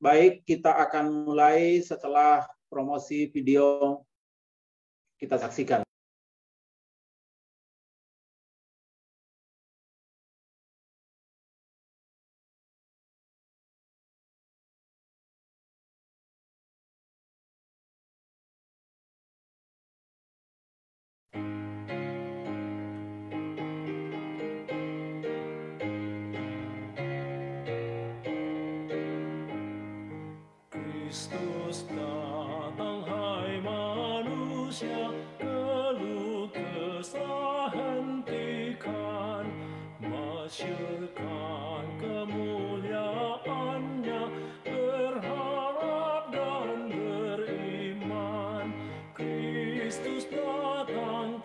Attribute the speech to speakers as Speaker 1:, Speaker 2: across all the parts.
Speaker 1: Baik, kita akan mulai setelah promosi video kita saksikan.
Speaker 2: Kristus datang, hai manusia, keluh kesah hentikan, masyurkan kemuliaannya, berharap dan beriman. Kristus datang,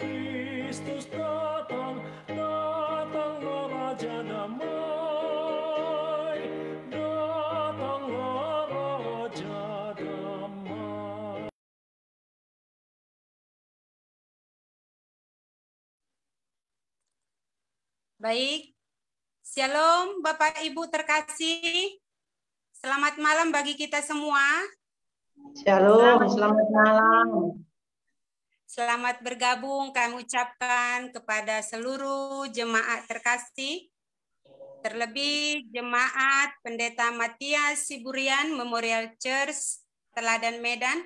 Speaker 2: datanglah Raja Damai, datanglah Raja Damai.
Speaker 3: Baik, Shalom Bapak Ibu terkasih. Selamat malam bagi kita semua.
Speaker 4: Shalom, selamat malam.
Speaker 3: Selamat bergabung kami ucapkan kepada seluruh jemaat terkasih. Terlebih jemaat Pendeta Matias Siburian Memorial Church Teladan Medan.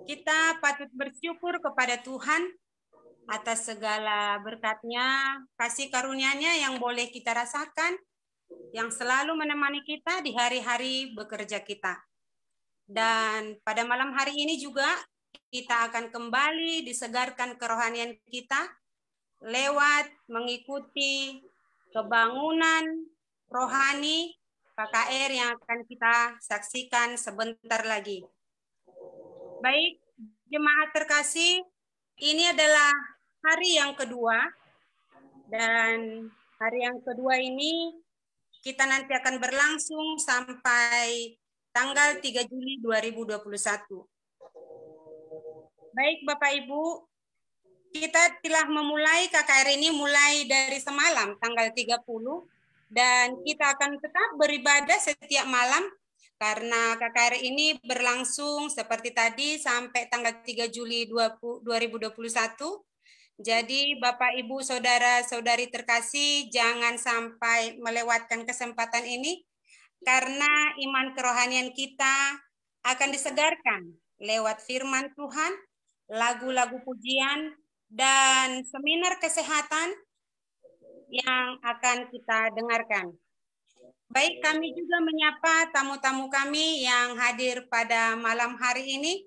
Speaker 3: Kita patut bersyukur kepada Tuhan atas segala berkat-Nya, kasih karunia-Nya yang boleh kita rasakan, yang selalu menemani kita di hari-hari bekerja kita. Dan pada malam hari ini juga kita akan kembali disegarkan kerohanian kita lewat mengikuti kebangunan rohani KKR yang akan kita saksikan sebentar lagi. Baik, jemaat terkasih, ini adalah hari yang kedua, dan hari yang kedua ini kita nanti akan berlangsung sampai tanggal 3 Juli 2021. Baik Bapak Ibu, kita telah memulai KKR ini mulai dari semalam tanggal 30, dan kita akan tetap beribadah setiap malam karena KKR ini berlangsung seperti tadi sampai tanggal 3 Juli 2021. Jadi Bapak Ibu Saudara-saudari terkasih, jangan sampai melewatkan kesempatan ini karena iman kerohanian kita akan disegarkan lewat firman Tuhan, lagu-lagu pujian, dan seminar kesehatan yang akan kita dengarkan. Baik, kami juga menyapa tamu-tamu kami yang hadir pada malam hari ini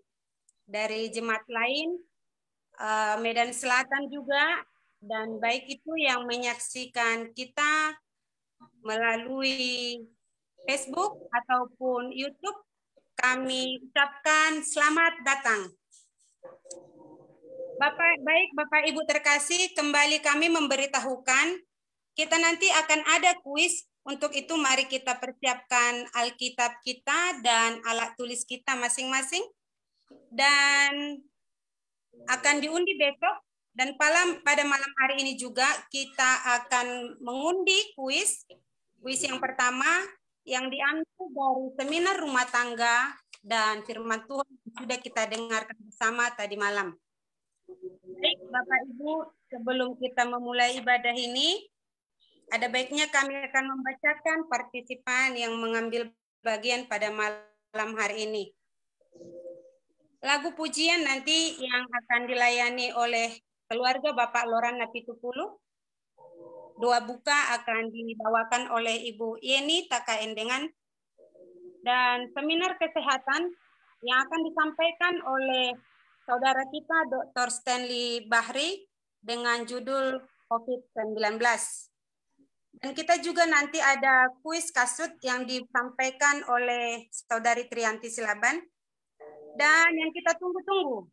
Speaker 3: dari jemaat lain, Medan Selatan juga, dan baik itu yang menyaksikan kita melalui Facebook ataupun YouTube, kami ucapkan selamat datang. Bapak Ibu terkasih, kembali kami memberitahukan kita nanti akan ada kuis. Untuk itu mari kita persiapkan Alkitab kita dan alat tulis kita masing-masing, dan akan diundi besok, dan pada malam hari ini juga kita akan mengundi kuis yang pertama yang diambil dari seminar rumah tangga dan firman Tuhan sudah kita dengarkan bersama tadi malam. Baik Bapak Ibu, sebelum kita memulai ibadah ini, ada baiknya kami akan membacakan partisipan yang mengambil bagian pada malam hari ini. Lagu pujian nanti yang akan dilayani oleh keluarga Bapak Loran Napitupulu. Doa buka akan dibawakan oleh Ibu Yeni Takaendengan. Dan seminar kesehatan yang akan disampaikan oleh saudara kita Dr. Stanley Bahri dengan judul COVID-19. Dan kita juga nanti ada kuis kasut yang disampaikan oleh Saudari Trianti Silaban. Dan yang kita tunggu-tunggu,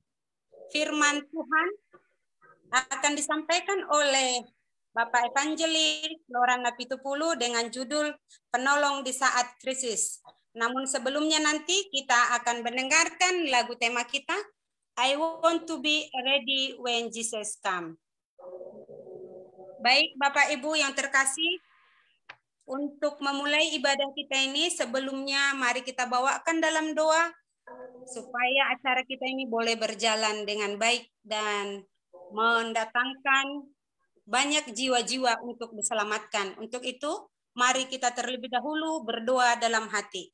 Speaker 3: firman Tuhan akan disampaikan oleh Bapak Evangelis Loran Napitupulu dengan judul Penolong di Saat Krisis. Namun sebelumnya nanti kita akan mendengarkan lagu tema kita, I want to be ready when Jesus comes. Baik Bapak Ibu yang terkasih, Untuk memulai ibadah kita ini, sebelumnya mari kita bawakan dalam doa supaya acara kita ini boleh berjalan dengan baik dan mendatangkan banyak jiwa-jiwa untuk diselamatkan. Untuk itu, mari kita terlebih dahulu berdoa dalam hati.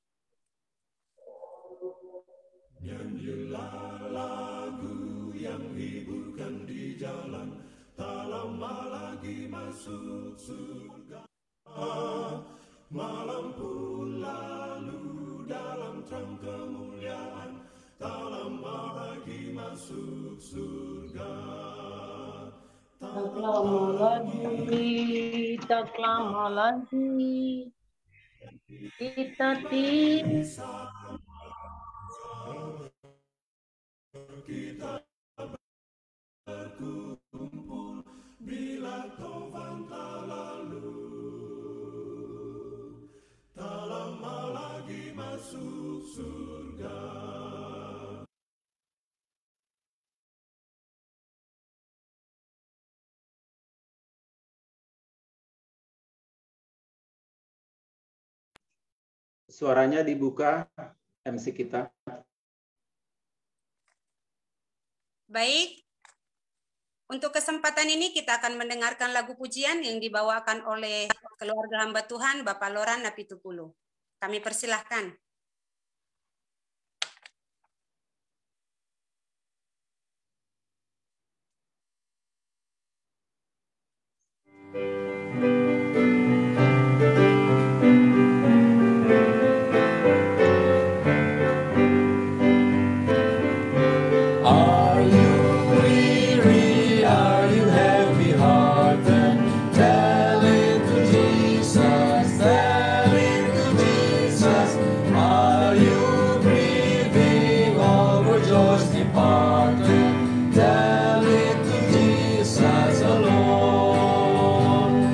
Speaker 2: Nyanyilah lagu yang hiburkan di jalan, tak lama lagi masuk surga. Malam pun lalu dalam terang kemuliaan, tak lama lagi masuk surga.
Speaker 4: Tak lama lagi, tak lama lagi. Kita
Speaker 2: berkumpul bila taufan tak lalu, tak lama lagi masuk surga.
Speaker 1: Suaranya dibuka, MC kita.
Speaker 3: Baik, untuk kesempatan ini kita akan mendengarkan lagu pujian yang dibawakan oleh keluarga hamba Tuhan, Bapak Loran Napitupulu. Kami persilahkan.
Speaker 2: Are you weary? Are you heavy-hearted? Tell it to Jesus. Tell it to Jesus. Are you grieving over joys departed? Tell it to Jesus alone.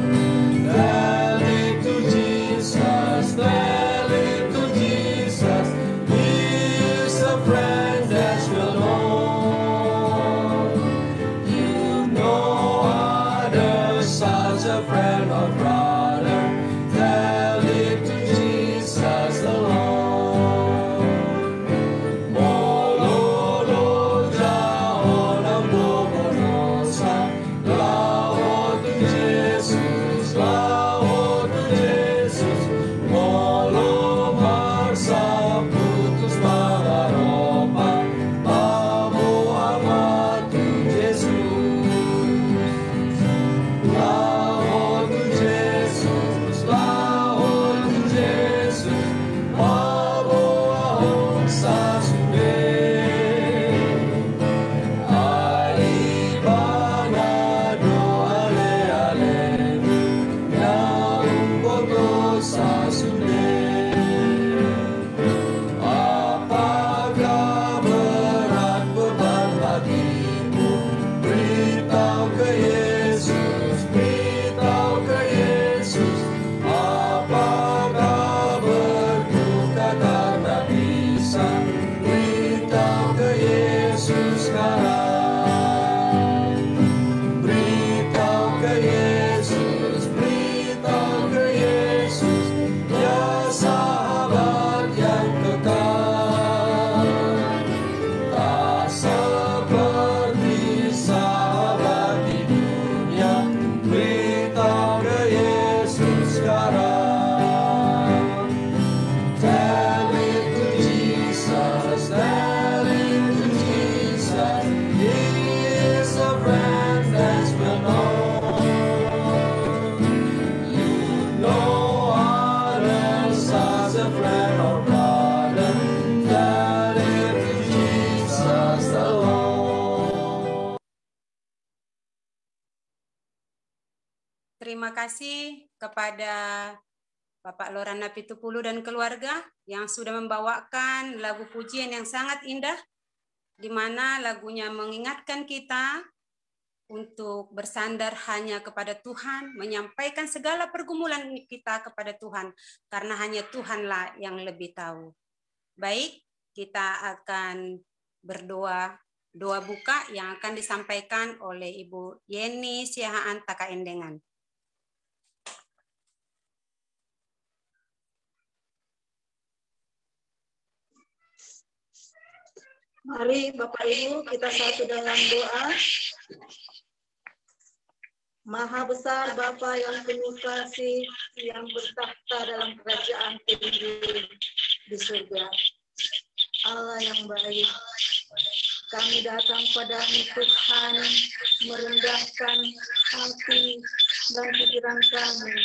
Speaker 2: Tell it to Jesus. Tell it to Jesus. He's a friend that's well known. You know others, such a friend or brother. Tell it to Jesus alone. Mololo jaon ang bumonosa. Laho to Jesus, laho to Jesus. Molo marsa putus pangaropa. Pamo ama to Jesus. Laho to Jesus, laho to Jesus. Pamo ahong sa sulit. Ay ibanado ale-ale, naunggoto sa sulit. Apakah berat beban hatimu? Beritahu ke Yesus, beritahu ke Yesus. Apakah berduka karena bisa? Beritahu ke Yesus sekarang. Beritahu ke Yesus, beritahu ke Yesus. Ya sahabat yang kekal, tak seperti sahabat di dunia. Beritahu ke Yesus sekarang. Tell it to Jesus, tell it to Jesus. He is a friend that's well known. You know others as a friend or brother. Tell it to Jesus alone.
Speaker 3: Terima kasih kepada Bapak Loran Napitupulu dan keluarga yang sudah membawakan lagu pujian yang sangat indah, di mana lagunya mengingatkan kita untuk bersandar hanya kepada Tuhan, menyampaikan segala pergumulan kita kepada Tuhan, karena hanya Tuhanlah yang lebih tahu. Baik, kita akan berdoa, doa buka yang akan disampaikan oleh Ibu Yeni Siahaan Takaendengan.
Speaker 5: Mari Bapak Ibu kita satu dalam doa. Maha besar Bapa yang penuh kasih, yang bertahta dalam kerajaan tinggi di surga. Allah yang baik, kami datang padamu Tuhan, merendahkan hati dan pikiran kami,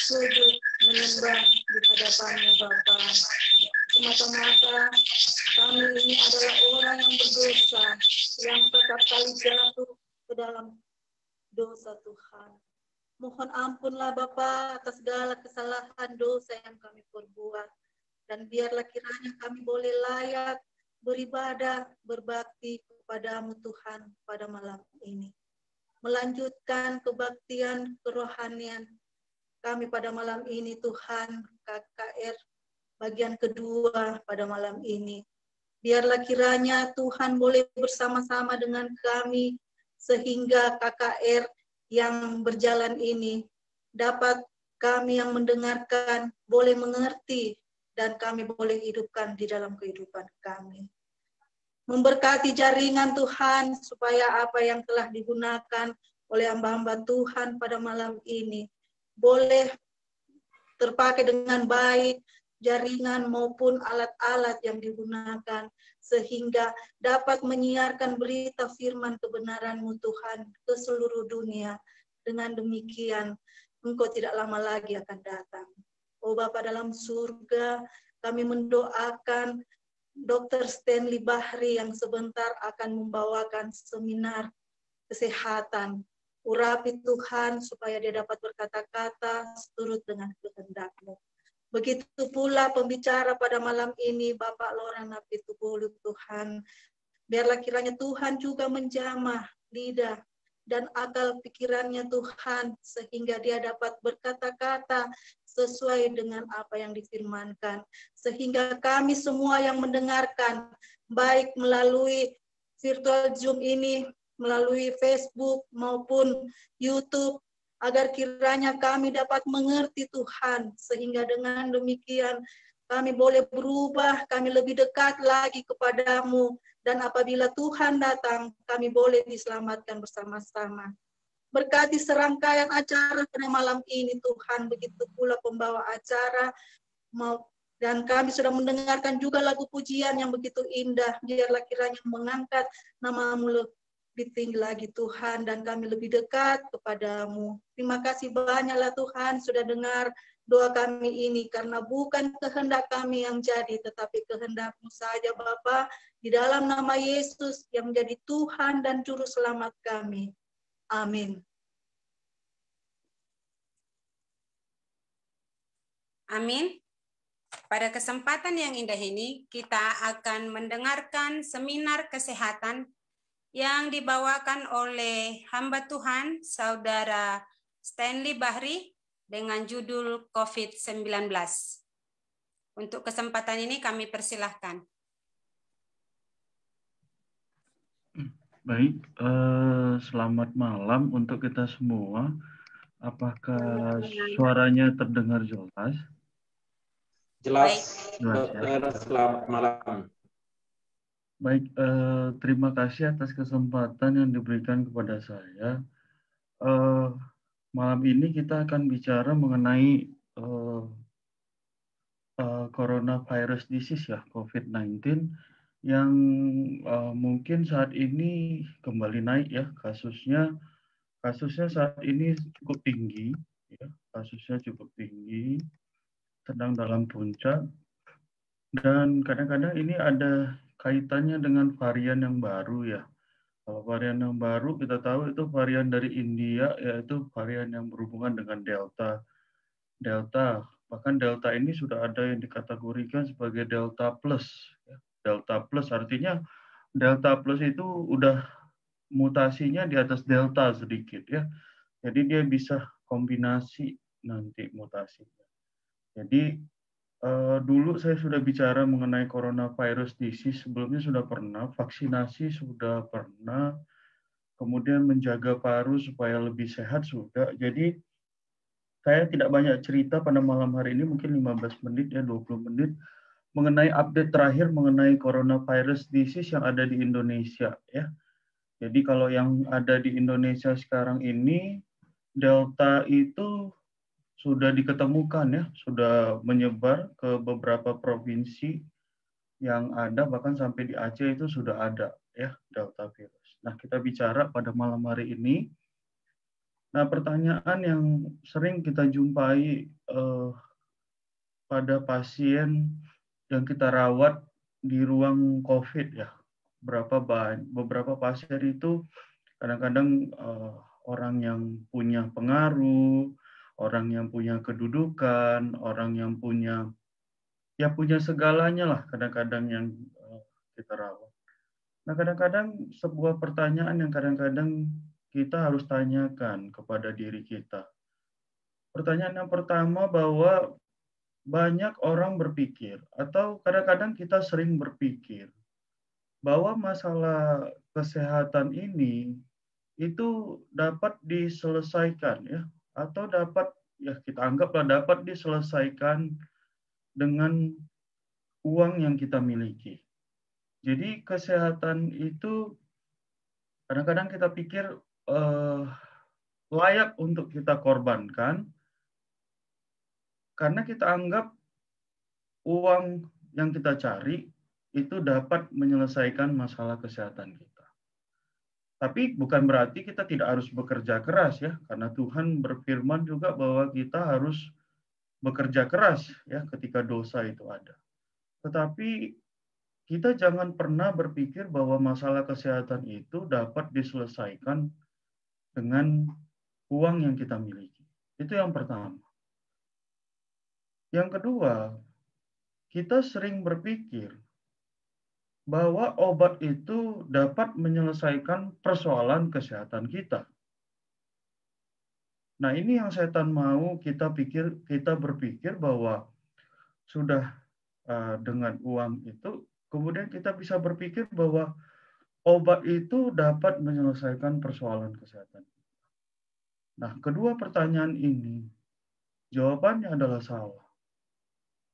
Speaker 5: sujud menyembah di hadapan-Mu Bapa. Semata-mata kami ini adalah orang yang berdosa, yang setiap kali jatuh ke dalam dosa Tuhan. Mohon ampunlah Bapa atas segala kesalahan dosa yang kami perbuat. Dan biarlah kiranya kami boleh layak beribadah, berbakti kepadamu Tuhan pada malam ini. Melanjutkan kebaktian kerohanian kami pada malam ini Tuhan, KKR bagian kedua pada malam ini. Biarlah kiranya Tuhan boleh bersama-sama dengan kami, sehingga KKR yang berjalan ini dapat kami yang mendengarkan boleh mengerti dan kami boleh hidupkan di dalam kehidupan kami. Memberkati jaringan Tuhan supaya apa yang telah digunakan oleh hamba-hamba Tuhan pada malam ini boleh terpakai dengan baik, jaringan maupun alat-alat yang digunakan, sehingga dapat menyiarkan berita firman kebenaran-Mu Tuhan ke seluruh dunia. Dengan demikian, Engkau tidak lama lagi akan datang. Oh Bapa dalam surga, kami mendoakan Dr. Stanley Bahri yang sebentar akan membawakan seminar kesehatan. Urapi Tuhan supaya dia dapat berkata-kata seturut dengan kehendak-Mu. Begitu pula pembicara pada malam ini, Bapak Loren Napitupulu Tuhan. Biarlah kiranya Tuhan juga menjamah lidah dan akal pikirannya Tuhan, sehingga dia dapat berkata-kata sesuai dengan apa yang difirmankan. Sehingga kami semua yang mendengarkan, baik melalui virtual Zoom ini, melalui Facebook maupun YouTube, agar kiranya kami dapat mengerti Tuhan, sehingga dengan demikian kami boleh berubah, kami lebih dekat lagi kepadamu, dan apabila Tuhan datang, kami boleh diselamatkan bersama-sama. Berkati serangkaian acara pada malam ini Tuhan, begitu pula pembawa acara, dan kami sudah mendengarkan juga lagu pujian yang begitu indah. Biarlah kiranya mengangkat nama-Mu lebih tinggi lagi Tuhan, dan kami lebih dekat kepadamu. Terima kasih banyaklah Tuhan sudah dengar doa kami ini, karena bukan kehendak kami yang jadi, tetapi kehendak-Mu saja Bapa, di dalam nama Yesus yang menjadi Tuhan dan Juru Selamat kami. Amin.
Speaker 3: Amin. Pada kesempatan yang indah ini, kita akan mendengarkan seminar kesehatan yang dibawakan oleh hamba Tuhan, Saudara Stanley Bahri, dengan judul COVID-19. Untuk kesempatan ini kami persilahkan.
Speaker 6: Baik, selamat malam untuk kita semua. Apakah suaranya terdengar jelas?
Speaker 1: Jelas,
Speaker 6: Jelas ya.
Speaker 1: Selamat malam.
Speaker 6: Baik, terima kasih atas kesempatan yang diberikan kepada saya. Malam ini kita akan bicara mengenai coronavirus disease ya, COVID-19, yang mungkin saat ini kembali naik ya kasusnya. Kasusnya saat ini cukup tinggi, ya, kasusnya cukup tinggi, sedang dalam puncak, dan kadang-kadang ini ada kaitannya dengan varian yang baru ya. Kalau varian yang baru kita tahu itu varian dari India, yaitu varian yang berhubungan dengan Delta. Bahkan Delta ini sudah ada yang dikategorikan sebagai Delta Plus. Delta Plus artinya Delta Plus itu udah mutasinya di atas Delta sedikit ya. Jadi dia bisa kombinasi nanti mutasinya. Jadi dulu saya sudah bicara mengenai coronavirus disease, sebelumnya sudah pernah, vaksinasi sudah pernah, kemudian menjaga paru supaya lebih sehat sudah. Jadi saya tidak banyak cerita pada malam hari ini, mungkin 15 menit ya, 20 menit, mengenai update terakhir mengenai coronavirus disease yang ada di Indonesia ya. Jadi kalau yang ada di Indonesia sekarang ini Delta itu sudah diketemukan ya, sudah menyebar ke beberapa provinsi yang ada, bahkan sampai di Aceh itu sudah ada ya Delta virus. Nah, kita bicara pada malam hari ini. Nah, pertanyaan yang sering kita jumpai pada pasien yang kita rawat di ruang COVID ya, beberapa pasien itu kadang-kadang orang yang punya pengaruh, orang yang punya kedudukan, orang yang punya segalanya lah kadang-kadang yang kita rawat. Nah, kadang-kadang sebuah pertanyaan yang kadang-kadang kita harus tanyakan kepada diri kita. Pertanyaan yang pertama bahwa banyak orang berpikir atau kadang-kadang kita sering berpikir bahwa masalah kesehatan ini itu dapat diselesaikan ya, atau dapat ya kita anggaplah dapat diselesaikan dengan uang yang kita miliki. Jadi kesehatan itu kadang-kadang kita pikir layak untuk kita korbankan karena kita anggap uang yang kita cari itu dapat menyelesaikan masalah kesehatan kita. Tapi bukan berarti kita tidak harus bekerja keras ya, karena Tuhan berfirman juga bahwa kita harus bekerja keras ya ketika dosa itu ada. Tetapi kita jangan pernah berpikir bahwa masalah kesehatan itu dapat diselesaikan dengan uang yang kita miliki. Itu yang pertama. Yang kedua, kita sering berpikir bahwa obat itu dapat menyelesaikan persoalan kesehatan kita. Nah, ini yang setan mau kita berpikir bahwa sudah dengan uang itu, kemudian kita bisa berpikir bahwa obat itu dapat menyelesaikan persoalan kesehatan. Nah, kedua pertanyaan ini, jawabannya adalah salah.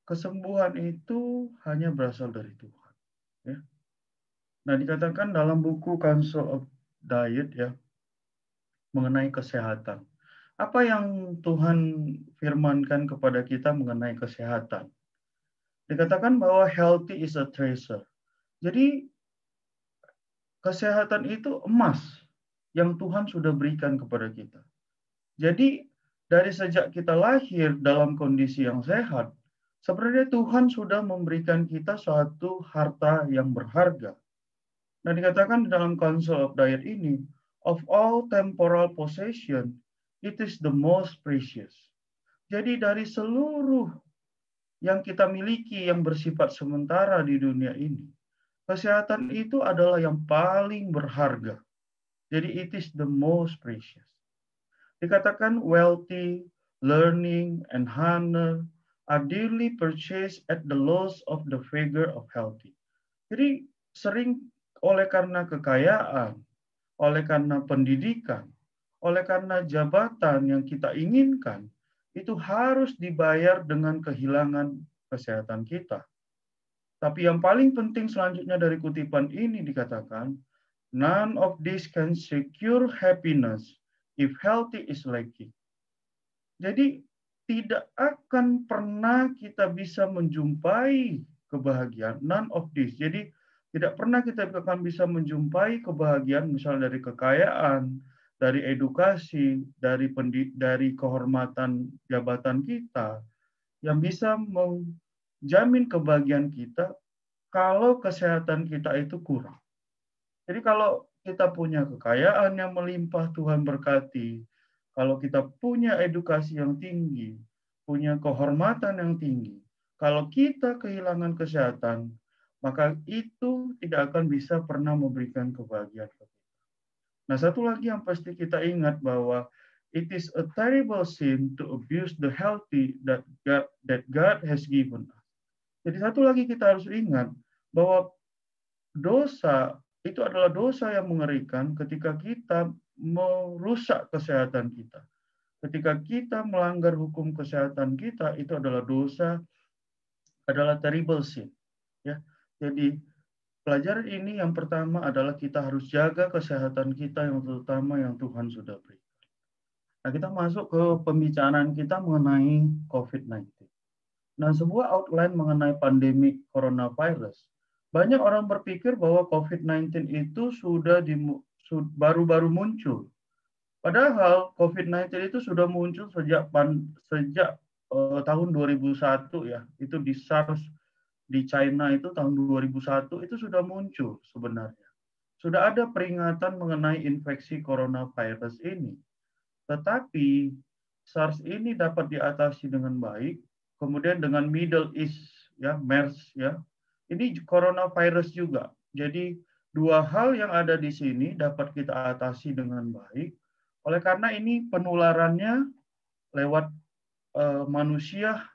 Speaker 6: Kesembuhan itu hanya berasal dari Tuhan. Ya. Nah, dikatakan dalam buku Council of Diet ya, mengenai kesehatan. Apa yang Tuhan firmankan kepada kita mengenai kesehatan? Dikatakan bahwa healthy is a treasure. Jadi, kesehatan itu emas yang Tuhan sudah berikan kepada kita. Jadi, dari sejak kita lahir dalam kondisi yang sehat, sebenarnya Tuhan sudah memberikan kita suatu harta yang berharga. Nah, dikatakan di dalam Council of Diet ini, of all temporal possession, it is the most precious. Jadi dari seluruh yang kita miliki yang bersifat sementara di dunia ini, kesehatan itu adalah yang paling berharga. Jadi it is the most precious. Dikatakan wealthy, learning, and honor are dearly purchased at the loss of the vigor of healthy. Jadi sering oleh karena kekayaan, oleh karena pendidikan, oleh karena jabatan yang kita inginkan, itu harus dibayar dengan kehilangan kesehatan kita. Tapi yang paling penting selanjutnya dari kutipan ini dikatakan, none of this can secure happiness if healthy is lacking. Jadi tidak akan pernah kita bisa menjumpai kebahagiaan, none of this. Jadi tidak pernah kita akan bisa menjumpai kebahagiaan misalnya dari kekayaan, dari edukasi, dari kehormatan jabatan kita, yang bisa menjamin kebahagiaan kita kalau kesehatan kita itu kurang. Jadi kalau kita punya kekayaan yang melimpah, Tuhan berkati, kalau kita punya edukasi yang tinggi, punya kehormatan yang tinggi, kalau kita kehilangan kesehatan, maka itu tidak akan bisa pernah memberikan kebahagiaan ke kita. Nah, satu lagi yang pasti kita ingat bahwa it is a terrible sin to abuse the healthy that God has given us. Jadi satu lagi kita harus ingat bahwa dosa itu adalah dosa yang mengerikan ketika kita merusak kesehatan kita. Ketika kita melanggar hukum kesehatan kita, itu adalah dosa adalah terrible sin. Ya, jadi pelajaran ini yang pertama adalah kita harus jaga kesehatan kita yang terutama yang Tuhan sudah beri. Nah, kita masuk ke pembicaraan kita mengenai COVID-19. Nah, sebuah outline mengenai pandemi coronavirus. Banyak orang berpikir bahwa COVID-19 itu baru-baru muncul. Padahal COVID-19 itu sudah muncul sejak tahun 2001 ya. Itu di SARS di China itu tahun 2001 itu sudah muncul sebenarnya. Sudah ada peringatan mengenai infeksi coronavirus ini. Tetapi SARS ini dapat diatasi dengan baik. Kemudian dengan Middle East ya, MERS ya. Ini coronavirus juga. Jadi dua hal yang ada di sini dapat kita atasi dengan baik. Oleh karena ini penularannya lewat manusia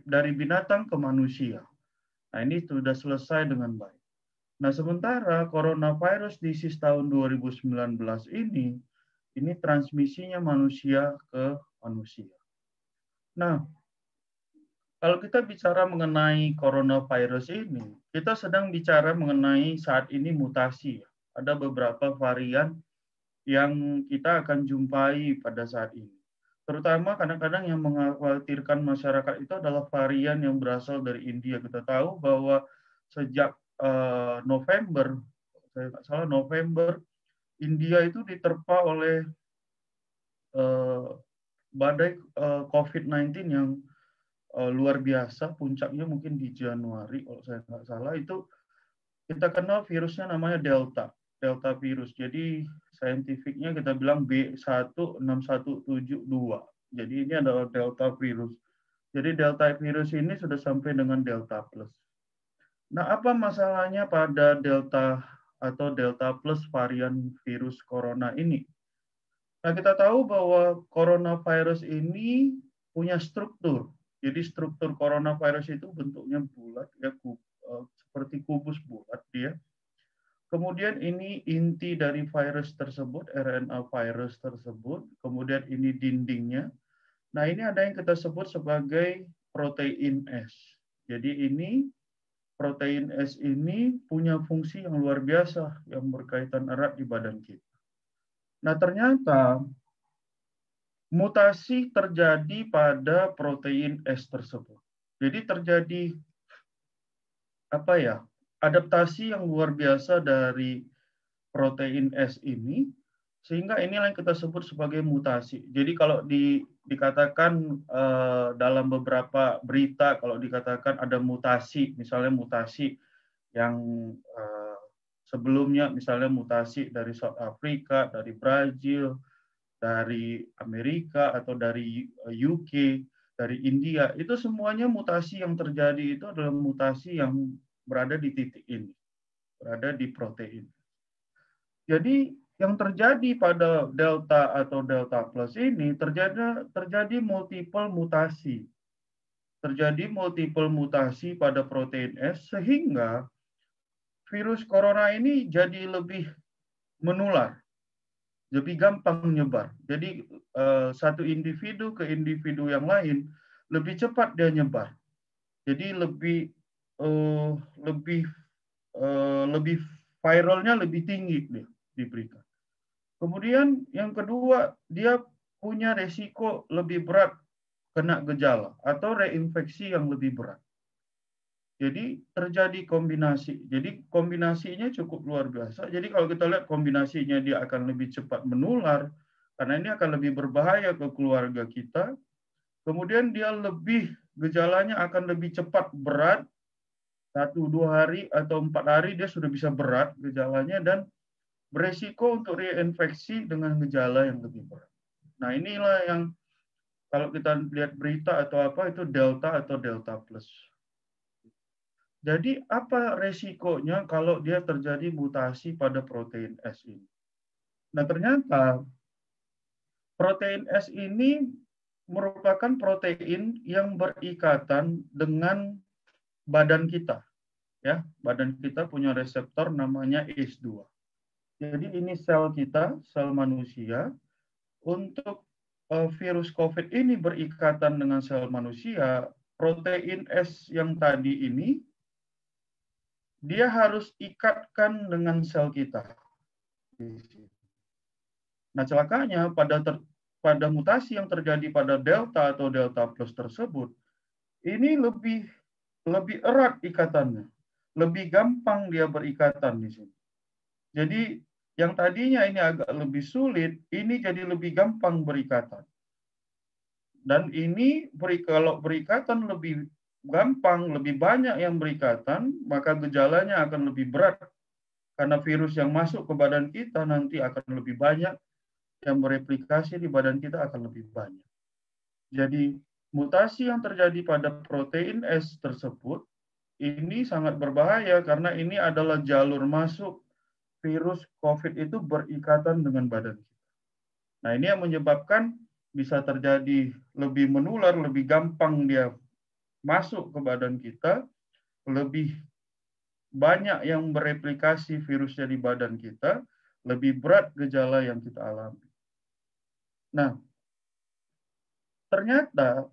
Speaker 6: dari binatang ke manusia. Nah, ini sudah selesai dengan baik. Nah, sementara coronavirus disease tahun 2019 ini transmisinya manusia ke manusia. Nah, kalau kita bicara mengenai coronavirus ini, kita sedang bicara mengenai saat ini mutasi. Ada beberapa varian yang kita akan jumpai pada saat ini. Terutama kadang-kadang yang mengkhawatirkan masyarakat itu adalah varian yang berasal dari India. Kita tahu bahwa sejak November, saya nggak salah November, India itu diterpa oleh badai COVID-19 yang luar biasa. Puncaknya mungkin di Januari, kalau saya nggak salah. Itu kita kenal virusnya namanya Delta virus. Jadi saintifiknya kita bilang B16172. Jadi ini adalah Delta virus. Jadi Delta virus ini sudah sampai dengan Delta plus. Nah, apa masalahnya pada Delta atau Delta plus varian virus corona ini? Nah, kita tahu bahwa coronavirus ini punya struktur. Jadi struktur coronavirus itu bentuknya bulat, ya, seperti kubus bulat dia. Kemudian ini inti dari virus tersebut, RNA virus tersebut. Kemudian ini dindingnya. Nah, ini ada yang kita sebut sebagai protein S. Jadi ini protein S ini punya fungsi yang luar biasa yang berkaitan erat di badan kita. Nah, ternyata mutasi terjadi pada protein S tersebut. Jadi terjadi adaptasi yang luar biasa dari protein S ini, sehingga inilah yang kita sebut sebagai mutasi. Jadi kalau dikatakan dalam beberapa berita, kalau dikatakan ada mutasi, misalnya mutasi yang sebelumnya, misalnya mutasi dari South Africa, dari Brazil, dari Amerika, atau dari UK, dari India, itu semuanya mutasi yang terjadi itu adalah mutasi yang berada di titik ini, berada di protein. Jadi yang terjadi pada Delta atau Delta plus ini terjadi multiple mutasi. Terjadi multiple mutasi pada protein S sehingga virus corona ini jadi lebih menular, lebih gampang menyebar. Jadi satu individu ke individu yang lain lebih cepat dia nyebar. Jadi lebih viralnya lebih tinggi dia diberikan. Kemudian yang kedua, dia punya resiko lebih berat kena gejala atau reinfeksi yang lebih berat. Jadi terjadi kombinasi. Jadi kombinasinya cukup luar biasa. Jadi kalau kita lihat kombinasinya, dia akan lebih cepat menular karena ini akan lebih berbahaya ke keluarga kita. Kemudian dia gejalanya akan lebih cepat berat. 1-2 hari atau 4 hari dia sudah bisa berat gejalanya dan beresiko untuk reinfeksi dengan gejala yang lebih berat. Nah, inilah yang kalau kita lihat berita atau apa itu Delta atau Delta plus. Jadi apa resikonya kalau dia terjadi mutasi pada protein S ini? Nah, ternyata protein S ini merupakan protein yang berikatan dengan badan kita. Ya, badan kita punya reseptor namanya ACE2. Jadi ini sel kita, sel manusia. Untuk virus COVID ini berikatan dengan sel manusia, protein S yang tadi ini, dia harus ikatkan dengan sel kita. Nah, celakanya pada mutasi yang terjadi pada delta atau delta plus tersebut, ini lebih erat ikatannya, lebih gampang dia berikatan di sini. Jadi yang tadinya ini agak lebih sulit, ini jadi lebih gampang berikatan. Dan ini kalau berikatan lebih gampang, lebih banyak yang berikatan, maka gejalanya akan lebih berat. Karena virus yang masuk ke badan kita nanti akan lebih banyak, yang bereplikasi di badan kita akan lebih banyak. Jadi mutasi yang terjadi pada protein S tersebut, ini sangat berbahaya karena ini adalah jalur masuk virus COVID itu berikatan dengan badan kita. Nah, ini yang menyebabkan bisa terjadi lebih menular, lebih gampang dia masuk ke badan kita, lebih banyak yang bereplikasi virusnya di badan kita, lebih berat gejala yang kita alami. Nah, ternyata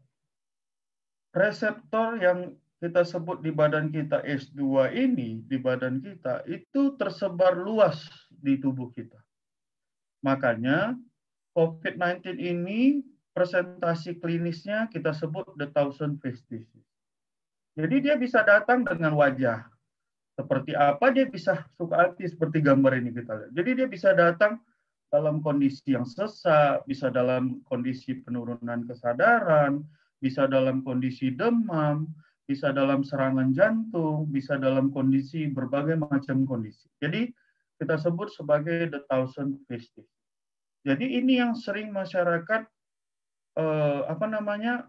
Speaker 6: reseptor yang kita sebut di badan kita S2 ini, di badan kita, itu tersebar luas di tubuh kita. Makanya COVID-19 ini presentasi klinisnya kita sebut the thousand face disease. Jadi dia bisa datang dengan wajah. Seperti apa dia bisa suka hati seperti gambar ini kita lihat. Jadi dia bisa datang dalam kondisi yang sesak, bisa dalam kondisi penurunan kesadaran, bisa dalam kondisi demam, bisa dalam serangan jantung, bisa dalam kondisi berbagai macam kondisi. Jadi kita sebut sebagai the thousand face disease. Jadi ini yang sering masyarakat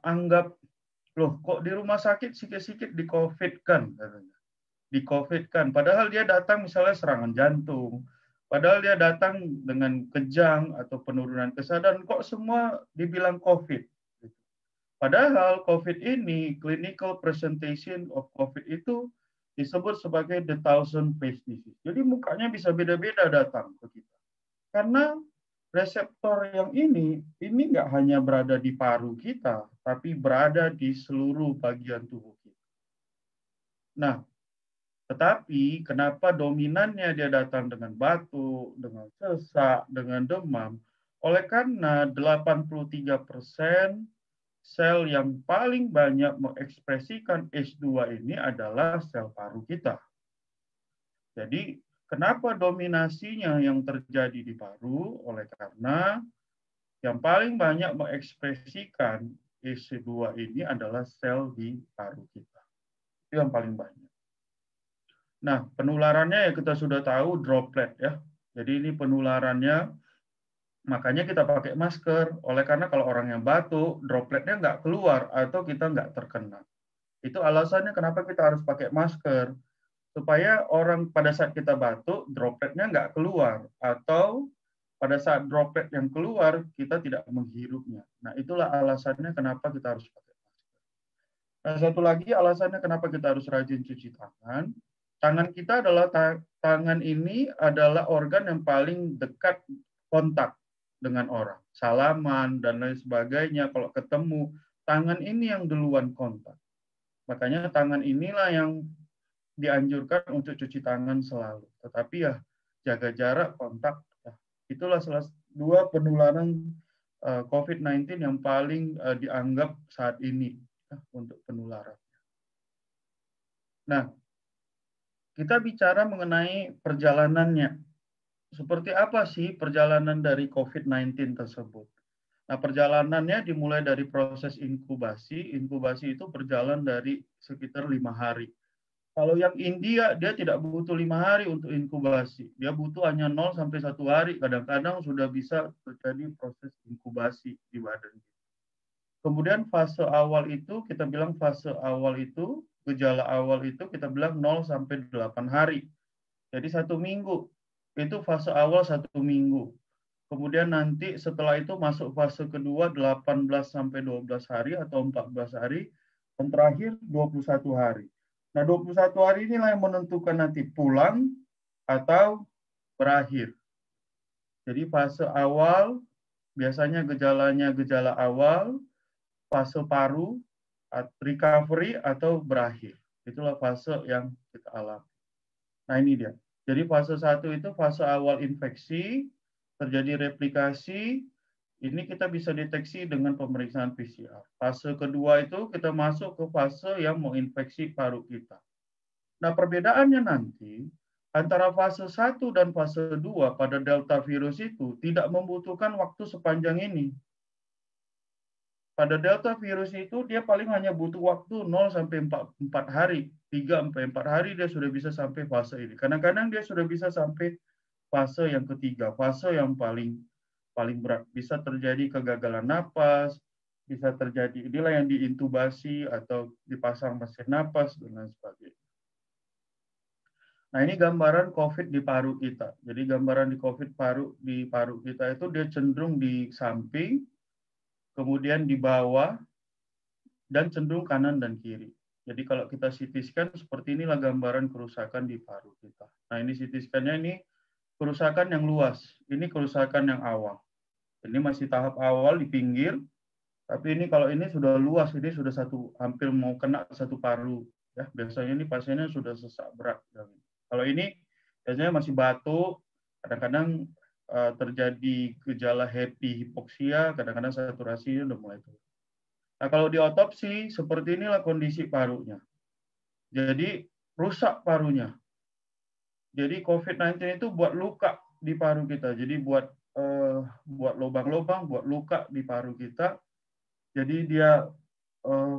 Speaker 6: anggap, loh kok di rumah sakit sikit-sikit di COVID kan, di COVID kan. Padahal dia datang misalnya serangan jantung, padahal dia datang dengan kejang atau penurunan kesadaran, kok semua dibilang COVID. Padahal COVID ini, clinical presentation of COVID itu disebut sebagai the thousand face disease. Jadi mukanya bisa beda-beda datang ke kita. Karena reseptor yang ini nggak hanya berada di paru kita, tapi berada di seluruh bagian tubuh kita. Nah, tetapi kenapa dominannya dia datang dengan batuk, dengan sesak, dengan demam? Oleh karena 83% sel yang paling banyak mengekspresikan S2 ini adalah sel paru kita. Jadi, kenapa dominasinya yang terjadi di paru? Oleh karena yang paling banyak mengekspresikan S2 ini adalah sel di paru kita. Itu yang paling banyak. Nah, penularannya ya kita sudah tahu droplet ya. Jadi ini penularannya, makanya kita pakai masker. Oleh karena kalau orang yang batuk, dropletnya nggak keluar atau kita nggak terkena. Itu alasannya kenapa kita harus pakai masker. Supaya orang pada saat kita batuk, dropletnya nggak keluar. Atau pada saat droplet yang keluar, kita tidak menghirupnya. Nah, itulah alasannya kenapa kita harus pakai masker. Nah, satu lagi alasannya kenapa kita harus rajin cuci tangan. Tangan kita adalah, tangan ini adalah organ yang paling dekat kontak dengan orang. Salaman dan lain sebagainya, kalau ketemu, tangan ini yang duluan kontak. Makanya tangan inilah yang dianjurkan untuk cuci tangan selalu. Tetapi ya jaga jarak, kontak. Itulah salah dua penularan COVID-19 yang paling dianggap saat ini untuk penularan. Nah, kita bicara mengenai perjalanannya. Seperti apa sih perjalanan dari COVID-19 tersebut? Nah, perjalanannya dimulai dari proses inkubasi. Inkubasi itu berjalan dari sekitar 5 hari. Kalau yang India, dia tidak butuh 5 hari untuk inkubasi. Dia butuh hanya 0 sampai 1 hari. Kadang-kadang sudah bisa terjadi proses inkubasi di badan. Kemudian fase awal itu, kita bilang fase awal itu, gejala awal itu kita bilang 0 sampai 8 hari. Jadi 1 minggu. Itu fase awal 1 minggu. Kemudian nanti setelah itu masuk fase kedua 18 sampai 12 hari atau 14 hari. Dan terakhir 21 hari. Nah, 21 hari inilah yang menentukan nanti pulang atau berakhir. Jadi fase awal, biasanya gejalanya gejala awal, fase paru, recovery atau berakhir. Itulah fase yang kita alami. Nah ini dia. Jadi fase 1 itu fase awal infeksi, terjadi replikasi, ini kita bisa deteksi dengan pemeriksaan PCR. Fase kedua itu kita masuk ke fase yang menginfeksi paru kita. Nah perbedaannya nanti, antara fase 1 dan fase 2 pada delta virus itu tidak membutuhkan waktu sepanjang ini. Pada delta virus itu dia paling hanya butuh waktu 0 sampai 4 hari, 3 sampai 4 hari dia sudah bisa sampai fase ini. Kadang-kadang dia sudah bisa sampai fase yang ketiga, fase yang paling berat. Bisa terjadi kegagalan napas, bisa terjadi inilah yang diintubasi atau dipasang mesin napas dan lain sebagainya. Nah, ini gambaran COVID di paru kita. Jadi gambaran di COVID di paru kita itu dia cenderung di samping, kemudian di bawah, dan cenderung kanan dan kiri. Jadi kalau kita CT scan, seperti inilah gambaran kerusakan di paru kita. Nah ini CT scan-nya ini kerusakan yang luas, ini kerusakan yang awal. Ini masih tahap awal di pinggir, tapi ini kalau ini sudah luas, ini sudah hampir mau kena satu paru. Ya, biasanya ini pasiennya sudah sesak berat. Kalau ini biasanya masih batuk, kadang-kadang terjadi gejala happy hipoksia, kadang-kadang saturasinya udah mulai turun. Nah, kalau di otopsi, seperti inilah kondisi parunya. Jadi, rusak parunya. Jadi, COVID-19 itu buat luka di paru kita. Jadi, buat lubang-lubang, buat luka di paru kita. Jadi, dia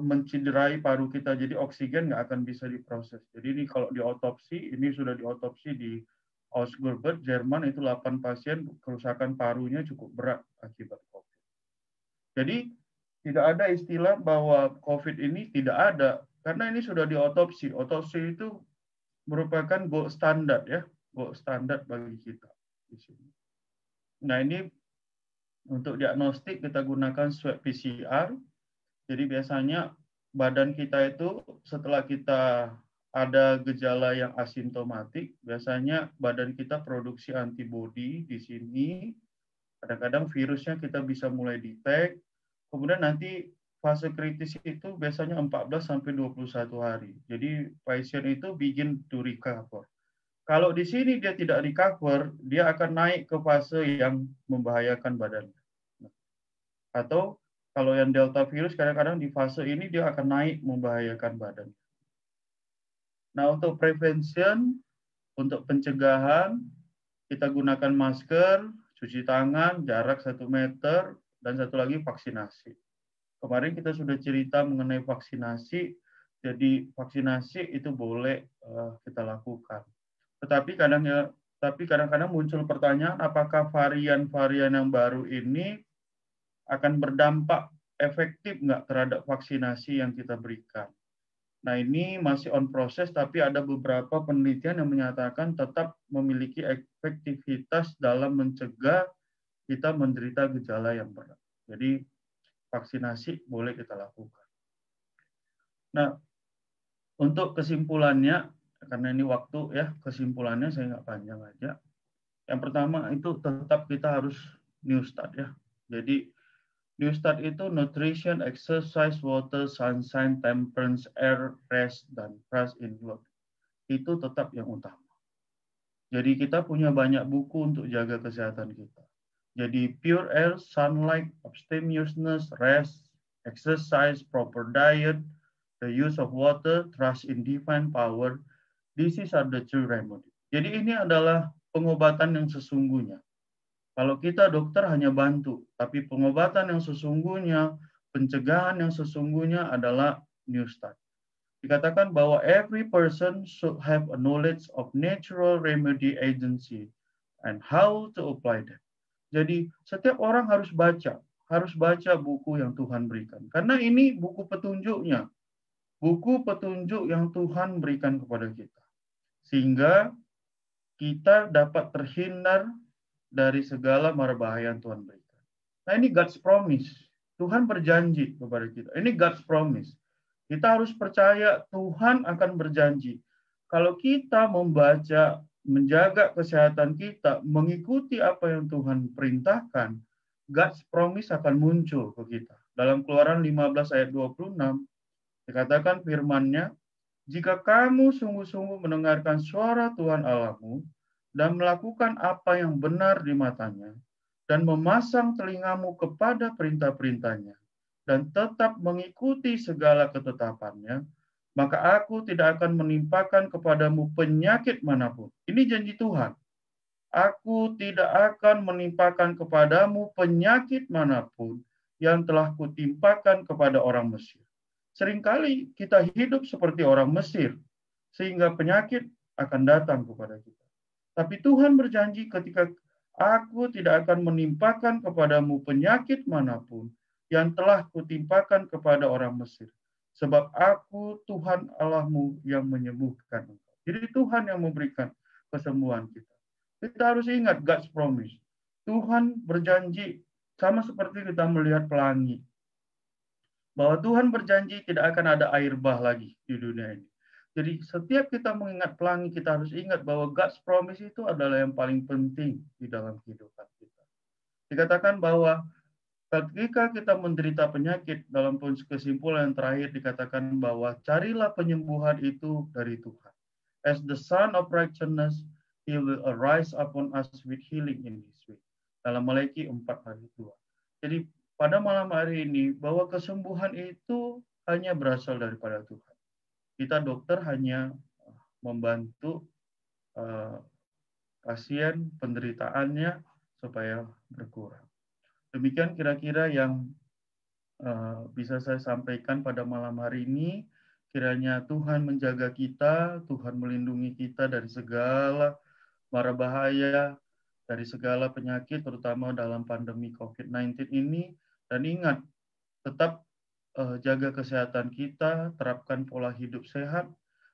Speaker 6: menciderai paru kita. Jadi, oksigen nggak akan bisa diproses. Jadi, ini kalau di otopsi, ini sudah diotopsi di Augsburg, Jerman, itu 8 pasien kerusakan parunya cukup berat akibat COVID. Jadi, tidak ada istilah bahwa COVID ini tidak ada, karena ini sudah diotopsi. Otopsi itu merupakan gold standard ya, gold standard bagi kita di sini. Nah ini untuk diagnostik kita gunakan swab PCR. Jadi biasanya badan kita itu setelah kita ada gejala yang asimptomatik, biasanya badan kita produksi antibodi di sini. Kadang-kadang virusnya kita bisa mulai detect. Kemudian nanti fase kritis itu biasanya 14 sampai 21 hari. Jadi pasien itu begin to recover. Kalau di sini dia tidak recover, dia akan naik ke fase yang membahayakan badannya. Atau kalau yang delta virus kadang-kadang di fase ini dia akan naik membahayakan badan. Nah, untuk prevention, untuk pencegahan, kita gunakan masker, cuci tangan, jarak 1 meter, dan satu lagi vaksinasi. Kemarin kita sudah cerita mengenai vaksinasi, jadi vaksinasi itu boleh kita lakukan. Tetapi kadang-kadang muncul pertanyaan, apakah varian-varian yang baru ini akan berdampak efektif nggak terhadap vaksinasi yang kita berikan? Nah ini masih on proses, tapi ada beberapa penelitian yang menyatakan tetap memiliki efektivitas dalam mencegah kita menderita gejala yang berat. Jadi vaksinasi boleh kita lakukan. Nah untuk kesimpulannya, karena ini waktu ya, kesimpulannya saya nggak panjang aja. Yang pertama itu tetap kita harus new start ya. Jadi new start itu nutrition, exercise, water, sunshine, temperance, air, rest, dan trust in God. Itu tetap yang utama. Jadi kita punya banyak buku untuk jaga kesehatan kita. Jadi pure air, sunlight, abstemiousness, rest, exercise, proper diet, the use of water, trust in divine power. These are the true remedy. Jadi ini adalah pengobatan yang sesungguhnya. Kalau kita dokter hanya bantu, tapi pengobatan yang sesungguhnya, pencegahan yang sesungguhnya adalah new start. Dikatakan bahwa every person should have a knowledge of natural remedy agency and how to apply them. Jadi setiap orang harus baca buku yang Tuhan berikan. Karena ini buku petunjuknya, buku petunjuk yang Tuhan berikan kepada kita. Sehingga kita dapat terhindar dari segala mara bahaya yang Tuhan berikan. Nah ini God's promise. Tuhan berjanji kepada kita. Ini God's promise. Kita harus percaya Tuhan akan berjanji. Kalau kita membaca, menjaga kesehatan kita, mengikuti apa yang Tuhan perintahkan, God's promise akan muncul ke kita. Dalam Keluaran 15 ayat 26, Dikatakan firman-Nya, jika kamu sungguh-sungguh mendengarkan suara Tuhan Allahmu dan melakukan apa yang benar di matanya, dan memasang telingamu kepada perintah-perintahnya, dan tetap mengikuti segala ketetapannya, maka aku tidak akan menimpakan kepadamu penyakit manapun. Ini janji Tuhan. Aku tidak akan menimpakan kepadamu penyakit manapun yang telah kutimpakan kepada orang Mesir. Seringkali kita hidup seperti orang Mesir, sehingga penyakit akan datang kepada kita. Tapi Tuhan berjanji ketika aku tidak akan menimpakan kepadamu penyakit manapun yang telah kutimpakan kepada orang Mesir. Sebab aku Tuhan Allahmu yang menyembuhkan engkau. Jadi Tuhan yang memberikan kesembuhan kita. Kita harus ingat God's promise. Tuhan berjanji sama seperti kita melihat pelangi. Bahwa Tuhan berjanji tidak akan ada air bah lagi di dunia ini. Jadi setiap kita mengingat pelangi, kita harus ingat bahwa God's promise itu adalah yang paling penting di dalam kehidupan kita. Dikatakan bahwa ketika kita menderita penyakit, dalam kesimpulan yang terakhir dikatakan bahwa carilah penyembuhan itu dari Tuhan. As the Son of Righteousness, He will arise upon us with healing in His way. Dalam Maleakhi 4:2. Jadi pada malam hari ini, bahwa kesembuhan itu hanya berasal daripada Tuhan. Kita dokter hanya membantu pasien penderitaannya supaya berkurang. Demikian kira-kira yang bisa saya sampaikan pada malam hari ini. Kiranya Tuhan menjaga kita, Tuhan melindungi kita dari segala mara bahaya, dari segala penyakit, terutama dalam pandemi COVID-19 ini. Dan ingat, tetap jaga kesehatan kita, terapkan pola hidup sehat,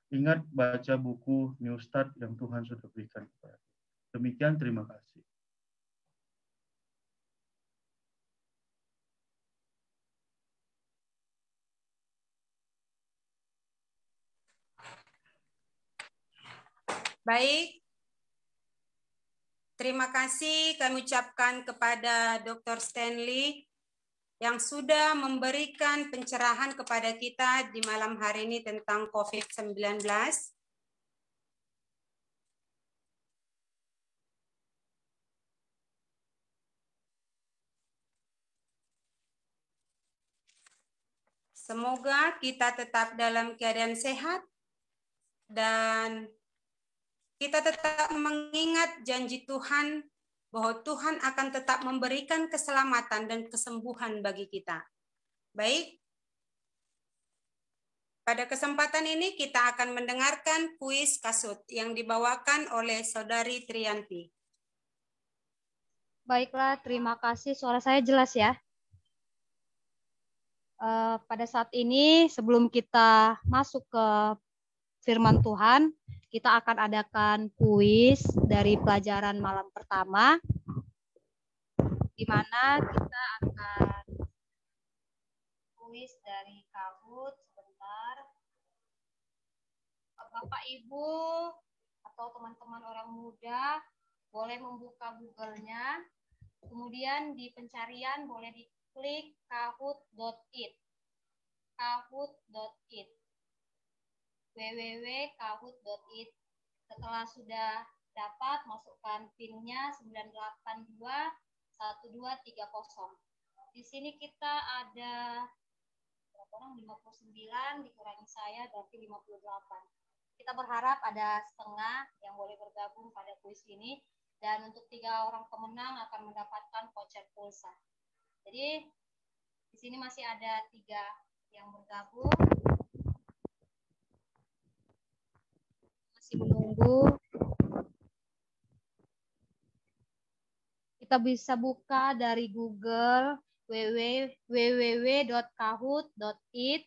Speaker 6: ingat baca buku New Start yang Tuhan sudah berikan kepada kita. Demikian, terima kasih.
Speaker 3: Baik, terima kasih kami ucapkan kepada Dr. Stanley yang sudah memberikan pencerahan kepada kita di malam hari ini tentang COVID-19. Semoga kita tetap dalam keadaan sehat dan kita tetap mengingat janji Tuhan bahwa Tuhan akan tetap memberikan keselamatan dan kesembuhan bagi kita. Baik, pada kesempatan ini kita akan mendengarkan kuis kasut yang dibawakan oleh Saudari Triyanti.
Speaker 7: Baiklah, terima kasih. Suara saya jelas ya? Pada saat ini, sebelum kita masuk ke firman Tuhan, kita akan adakan kuis dari pelajaran malam pertama, di mana kita akan kuis dari Kahoot. Sebentar, Bapak Ibu atau teman-teman orang muda boleh membuka Google-nya, kemudian di pencarian boleh diklik kahoot.it, kahoot.it, www.kahoot.it. Setelah sudah dapat, masukkan PIN-nya 9821230. Di sini kita ada berapa orang? 59 dikurangi saya berarti 58. Kita berharap ada setengah yang boleh bergabung pada kuis ini, dan untuk 3 orang pemenang akan mendapatkan voucher pulsa. Jadi di sini masih ada 3 yang bergabung. Masih menunggu. Kita bisa buka dari Google www.kahoot.it,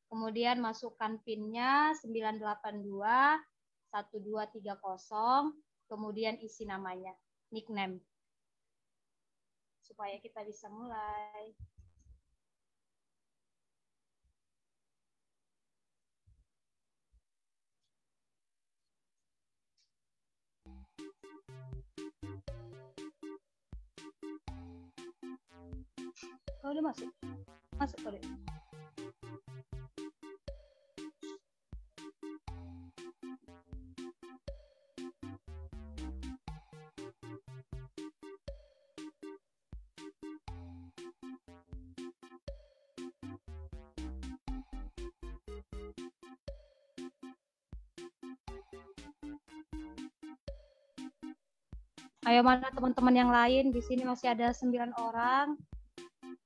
Speaker 7: kemudian masukkan PIN-nya 9821230, kemudian isi namanya, nickname, supaya kita bisa mulai. Kau udah masuk? Masuk kali. Ayo mana teman-teman yang lain? Di sini masih ada 9 orang.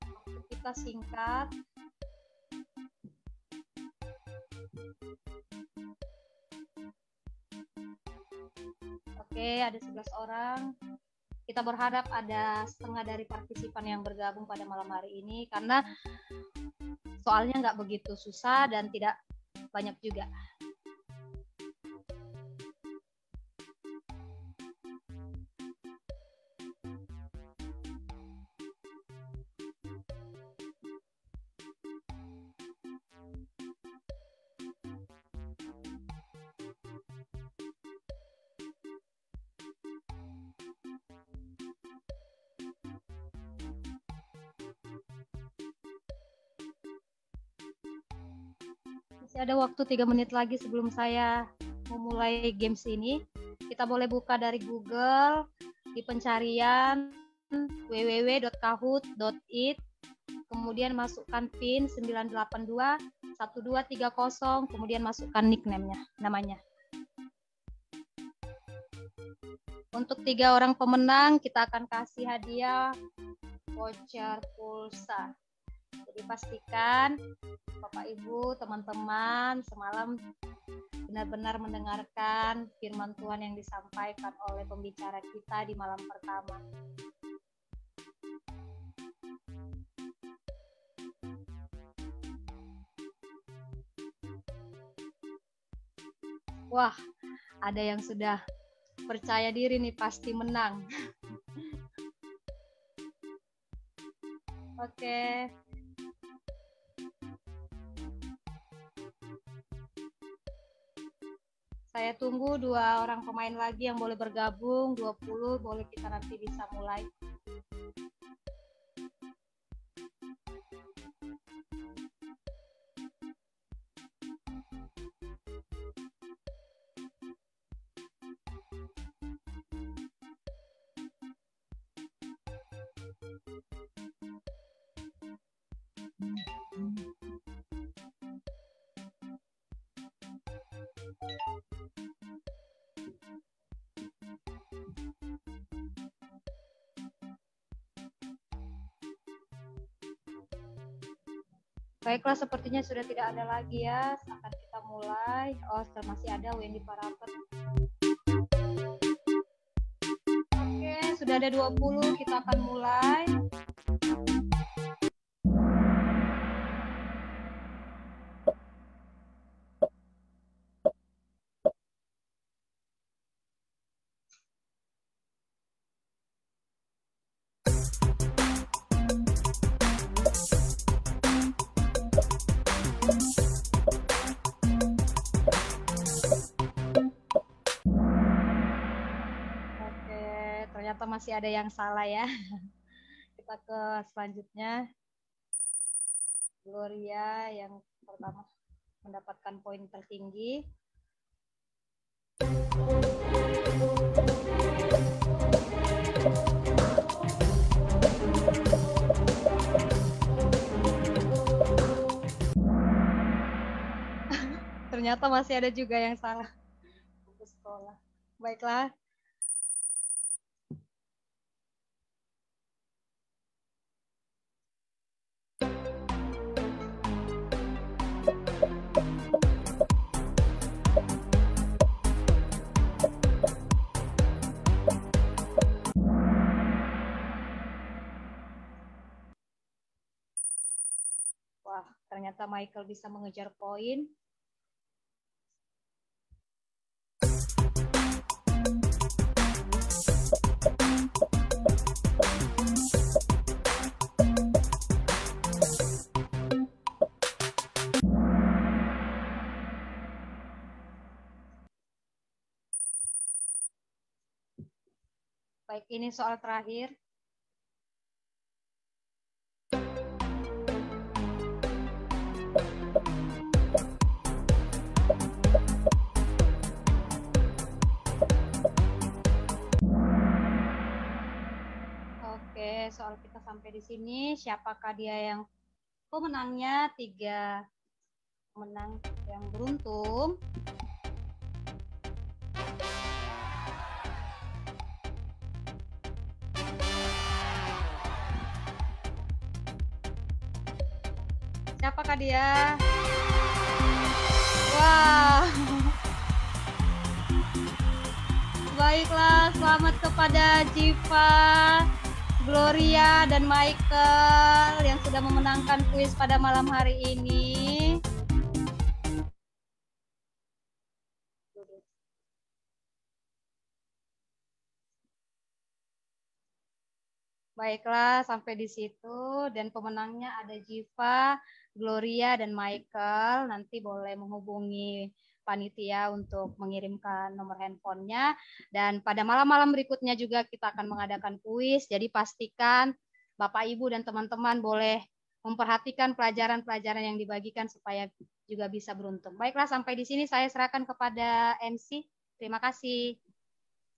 Speaker 7: Waktu kita singkat. Oke, ada 11 orang. Kita berharap ada setengah dari partisipan yang bergabung pada malam hari ini karena soalnya nggak begitu susah dan tidak banyak juga. Masih ada waktu 3 menit lagi sebelum saya memulai games ini. Kita boleh buka dari Google di pencarian www.kahoot.it, kemudian masukkan PIN 982 1230, kemudian masukkan nickname-nya, namanya. Untuk 3 orang pemenang kita akan kasih hadiah voucher pulsa. Jadi pastikan Bapak Ibu, teman-teman semalam benar-benar mendengarkan firman Tuhan yang disampaikan oleh pembicara kita di malam pertama. Wah, ada yang sudah percaya diri nih, pasti menang. Oke. Saya tunggu 2 orang pemain lagi yang boleh bergabung, 20 boleh kita nanti bisa mulai. Baiklah, sepertinya sudah tidak ada lagi ya. Akan kita mulai. Oh, masih ada Wendy Parapet. Oke, sudah ada 20. Kita akan mulai. Ternyata masih ada yang salah ya. Kita ke selanjutnya. Gloria yang pertama mendapatkan poin tertinggi. Ternyata masih ada juga yang salah. Buku sekolah. Baiklah. Wah, ternyata Michael bisa mengejar poin. Baik, ini soal terakhir. Oke, soal kita sampai di sini. Siapakah dia yang pemenangnya? 3 pemenang yang beruntung. Siapakah dia? Wah. Baiklah, selamat kepada Jiva, Gloria, dan Michael yang sudah memenangkan kuis pada malam hari ini. Baiklah, sampai di situ dan pemenangnya ada Jiva, Gloria, dan Michael. Nanti boleh menghubungi panitia untuk mengirimkan nomor handphonenya. Dan pada malam-malam berikutnya juga kita akan mengadakan kuis. Jadi pastikan Bapak, Ibu, dan teman-teman boleh memperhatikan pelajaran-pelajaran yang dibagikan supaya juga bisa beruntung. Baiklah, sampai di sini saya serahkan kepada MC. Terima kasih.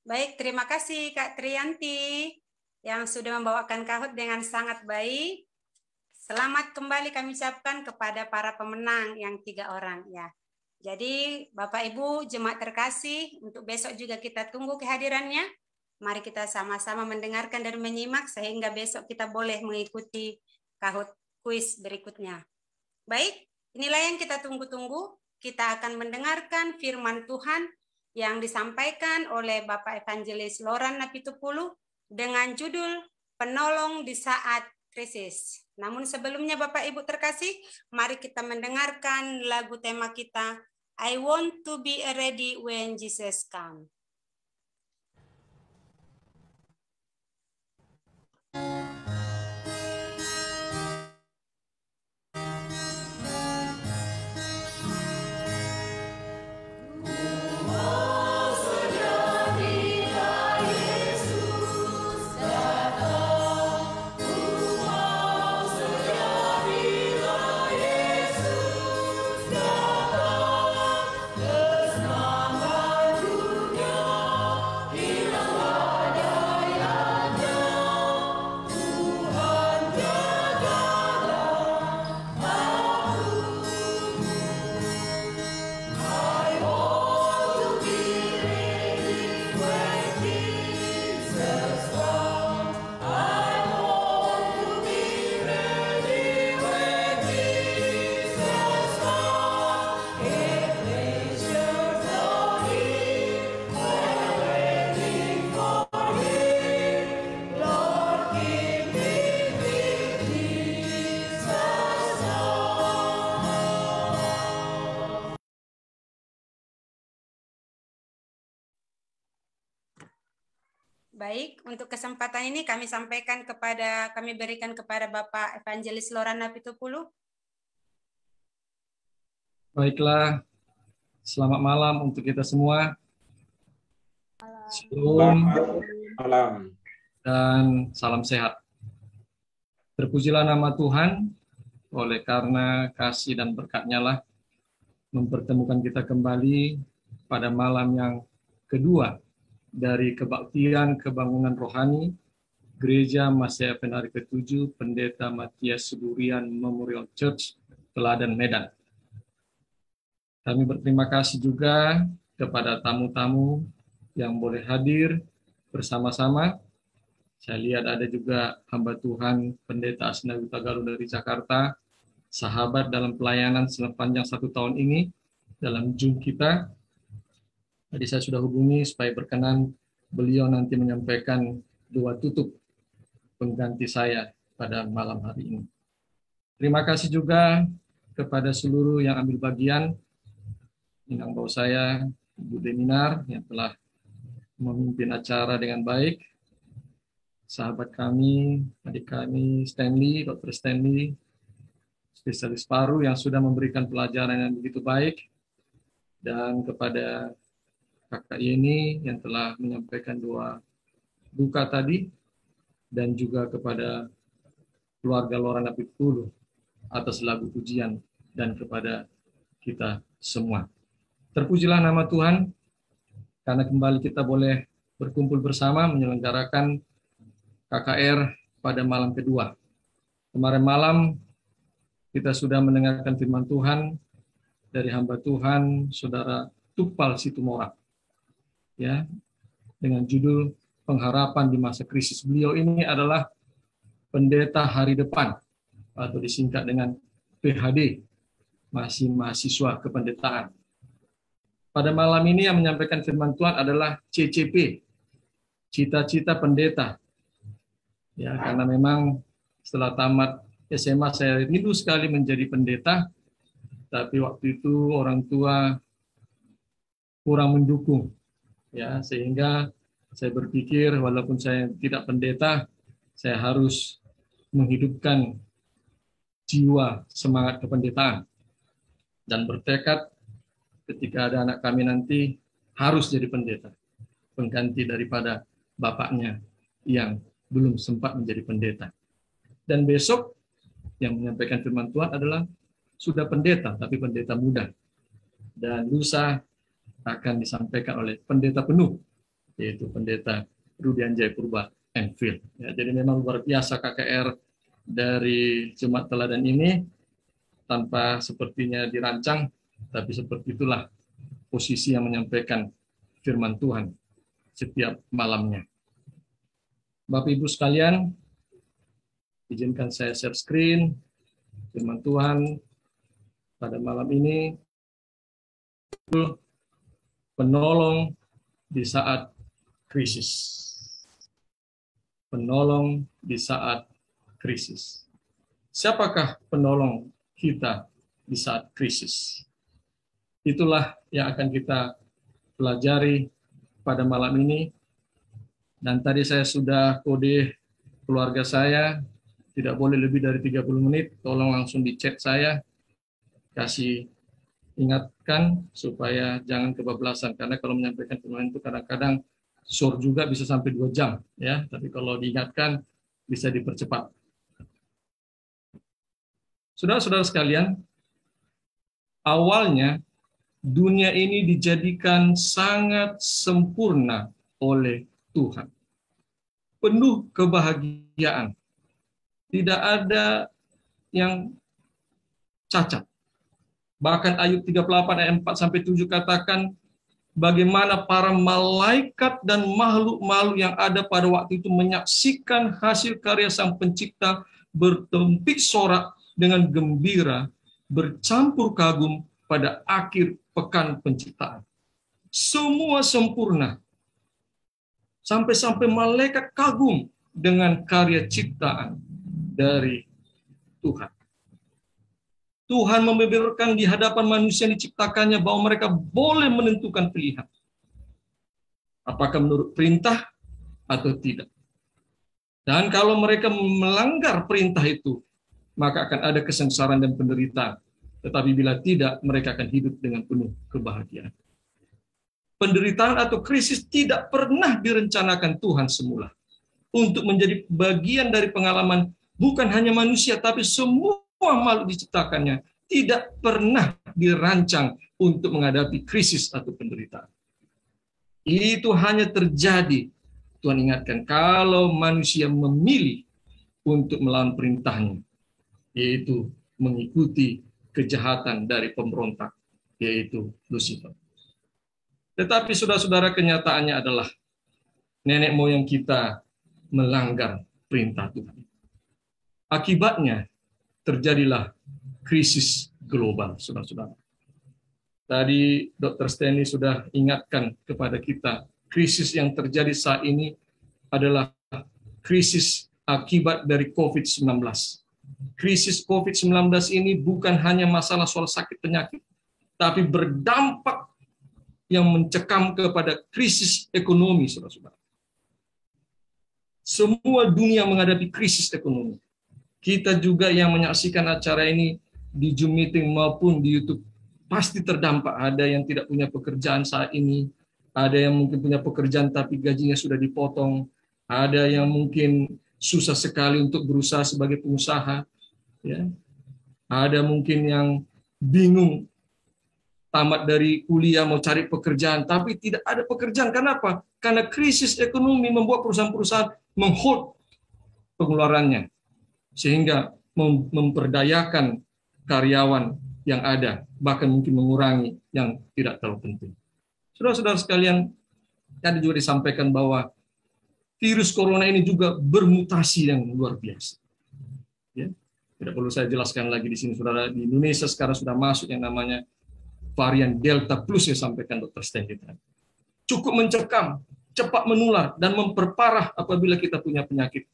Speaker 3: Baik, terima kasih Kak Triyanti yang sudah membawakan Kahoot dengan sangat baik. Selamat kembali kami ucapkan kepada para pemenang yang 3 orang ya. Jadi Bapak Ibu jemaat terkasih, untuk besok juga kita tunggu kehadirannya. Mari kita sama-sama mendengarkan dan menyimak sehingga besok kita boleh mengikuti Kahoot kuis berikutnya. Baik, inilah yang kita tunggu-tunggu. Kita akan mendengarkan firman Tuhan yang disampaikan oleh Bapak Evangelis Loran Napitupulu dengan judul Penolong di Saat Krisis. Namun sebelumnya Bapak Ibu terkasih, mari kita mendengarkan lagu tema kita, I want to be ready when Jesus comes. Baik, untuk kesempatan ini kami berikan kepada Bapak Evangelis Loran Napitupulu.
Speaker 8: Baiklah, selamat malam untuk kita semua. Shalom
Speaker 1: Malam.
Speaker 8: dan salam sehat. Terpujilah nama Tuhan, oleh karena kasih dan berkat-Nya lah mempertemukan kita kembali pada malam yang kedua dari kebaktian kebangunan rohani Gereja Masih Penari ke-7 Pendeta Matias Suburian Memorial Church, Teladan Medan. Kami berterima kasih juga kepada tamu-tamu yang boleh hadir bersama-sama. Saya lihat ada juga hamba Tuhan Pendeta Asnawi Tagalu dari Jakarta, sahabat dalam pelayanan sepanjang 1 tahun ini dalam Zoom kita. Tadi saya sudah hubungi supaya berkenan beliau nanti menyampaikan doa tutup pengganti saya pada malam hari ini. Terima kasih juga kepada seluruh yang ambil bagian, Inang Bau saya, Ibu Deminar yang telah memimpin acara dengan baik, sahabat kami, adik kami Stanley, Dr. Stanley, spesialis paru yang sudah memberikan pelajaran yang begitu baik, dan kepada Kakak Yeni yang telah menyampaikan doa duka tadi, dan juga kepada keluarga Loran Napitupulu atas lagu pujian, dan kepada kita semua. Terpujilah nama Tuhan, karena kembali kita boleh berkumpul bersama menyelenggarakan KKR pada malam kedua. Kemarin malam kita sudah mendengarkan firman Tuhan dari hamba Tuhan, Saudara Tupal Situmorang, ya, dengan judul Pengharapan di Masa Krisis. Beliau ini adalah pendeta hari depan, atau disingkat dengan PhD, masih mahasiswa kependetaan. Pada malam ini yang menyampaikan firman Tuhan adalah CCP, cita-cita pendeta. Ya, karena memang setelah tamat SMA saya rindu sekali menjadi pendeta, tapi waktu itu orang tua kurang mendukung. Ya, sehingga saya berpikir walaupun saya tidak pendeta, saya harus menghidupkan jiwa semangat kependetaan dan bertekad ketika ada anak kami nanti harus jadi pendeta, pengganti daripada bapaknya yang belum sempat menjadi pendeta. Dan besok yang menyampaikan firman Tuhan adalah sudah pendeta, tapi pendeta muda. Dan lusa akan disampaikan oleh pendeta penuh, yaitu pendeta Rudian Jayapurba Enfield. Ya, jadi memang luar biasa KKR dari Jemaat Teladan ini, tanpa sepertinya dirancang, tapi seperti itulah posisi yang menyampaikan firman Tuhan setiap malamnya. Bapak Ibu sekalian, izinkan saya share screen firman Tuhan pada malam ini. Penolong di saat krisis. Penolong di saat krisis. Siapakah penolong kita di saat krisis? Itulah yang akan kita pelajari pada malam ini. Dan tadi saya sudah kode keluarga saya, tidak boleh lebih dari 30 menit, tolong langsung di chat saya, kasih ingatkan supaya jangan kebablasan, karena kalau menyampaikan firman itu kadang-kadang short juga bisa sampai 2 jam, ya. Tapi kalau diingatkan bisa dipercepat. Saudara-saudara sekalian, awalnya dunia ini dijadikan sangat sempurna oleh Tuhan. Penuh kebahagiaan. Tidak ada yang cacat. Bahkan Ayub 38 ayat 4-7 katakan bagaimana para malaikat dan makhluk-makhluk yang ada pada waktu itu menyaksikan hasil karya Sang Pencipta bertempik sorak dengan gembira, bercampur kagum pada akhir pekan penciptaan. Semua sempurna. Sampai-sampai malaikat kagum dengan karya ciptaan dari Tuhan. Tuhan membeberkan di hadapan manusia yang diciptakannya bahwa mereka boleh menentukan pilihan. Apakah menurut perintah atau tidak. Dan kalau mereka melanggar perintah itu, maka akan ada kesengsaraan dan penderitaan. Tetapi bila tidak, mereka akan hidup dengan penuh kebahagiaan. Penderitaan atau krisis tidak pernah direncanakan Tuhan semula. Untuk menjadi bagian dari pengalaman bukan hanya manusia, tapi semua makhluk diciptakannya tidak pernah dirancang untuk menghadapi krisis atau penderitaan. Itu hanya terjadi, Tuhan ingatkan, kalau manusia memilih untuk melawan perintahnya, yaitu mengikuti kejahatan dari pemberontak, yaitu Lucifer. Tetapi saudara-saudara, kenyataannya adalah nenek moyang kita melanggar perintah Tuhan. Akibatnya terjadilah krisis global, saudara-saudara. Tadi Dr. Stanley sudah ingatkan kepada kita, krisis yang terjadi saat ini adalah krisis akibat dari COVID-19. Krisis COVID-19 ini bukan hanya masalah soal sakit penyakit, tapi berdampak yang mencekam kepada krisis ekonomi, saudara-saudara. Semua dunia menghadapi krisis ekonomi. Kita juga yang menyaksikan acara ini di Zoom meeting maupun di YouTube pasti terdampak. Ada yang tidak punya pekerjaan saat ini, ada yang mungkin punya pekerjaan tapi gajinya sudah dipotong, ada yang mungkin susah sekali untuk berusaha sebagai pengusaha, ya. Ada mungkin yang bingung tamat dari kuliah mau cari pekerjaan tapi tidak ada pekerjaan. Kenapa? Karena krisis ekonomi membuat perusahaan-perusahaan menghold pengeluarannya, sehingga memperdayakan karyawan yang ada, bahkan mungkin mengurangi yang tidak terlalu penting. Saudara-saudara sekalian, tadi juga disampaikan bahwa virus corona ini juga bermutasi yang luar biasa. Ya. Tidak perlu saya jelaskan lagi di sini, saudara. Di Indonesia sekarang sudah masuk yang namanya varian Delta Plus yang sampaikan Dr. Stanley. Cukup mencekam, cepat menular, dan memperparah apabila kita punya penyakit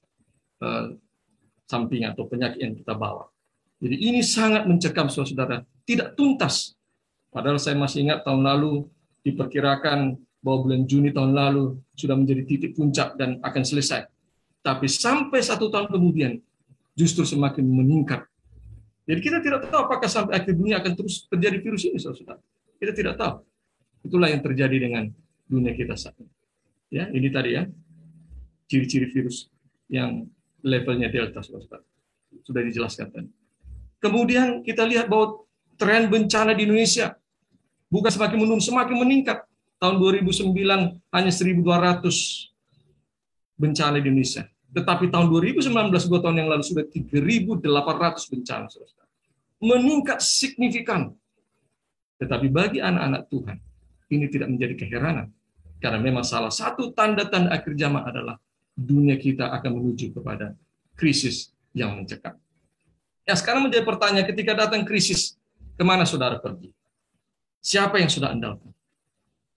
Speaker 8: samping atau penyakit yang kita bawa. Jadi ini sangat mencekam, saudara. Tidak tuntas. Padahal saya masih ingat tahun lalu diperkirakan bahwa bulan Juni tahun lalu sudah menjadi titik puncak dan akan selesai. Tapi sampai 1 tahun kemudian justru semakin meningkat. Jadi kita tidak tahu apakah sampai akhir dunia akan terus terjadi virus ini, saudara. Kita tidak tahu. Itulah yang terjadi dengan dunia kita saat ini. Ya, ini tadi ya, ciri-ciri virus yang levelnya Delta, saudara. Sudah dijelaskan tadi. Kemudian kita lihat bahwa tren bencana di Indonesia bukan semakin menurun, semakin meningkat. Tahun 2009 hanya 1.200 bencana di Indonesia. Tetapi tahun 2019, 2 tahun yang lalu, sudah 3.800 bencana. Saudara. Meningkat signifikan. Tetapi bagi anak-anak Tuhan, ini tidak menjadi keheranan. Karena memang salah satu tanda-tanda akhir zaman adalah dunia kita akan menuju kepada krisis yang mencekam. Ya, sekarang menjadi pertanyaan, ketika datang krisis, kemana saudara pergi? Siapa yang sudah andalkan?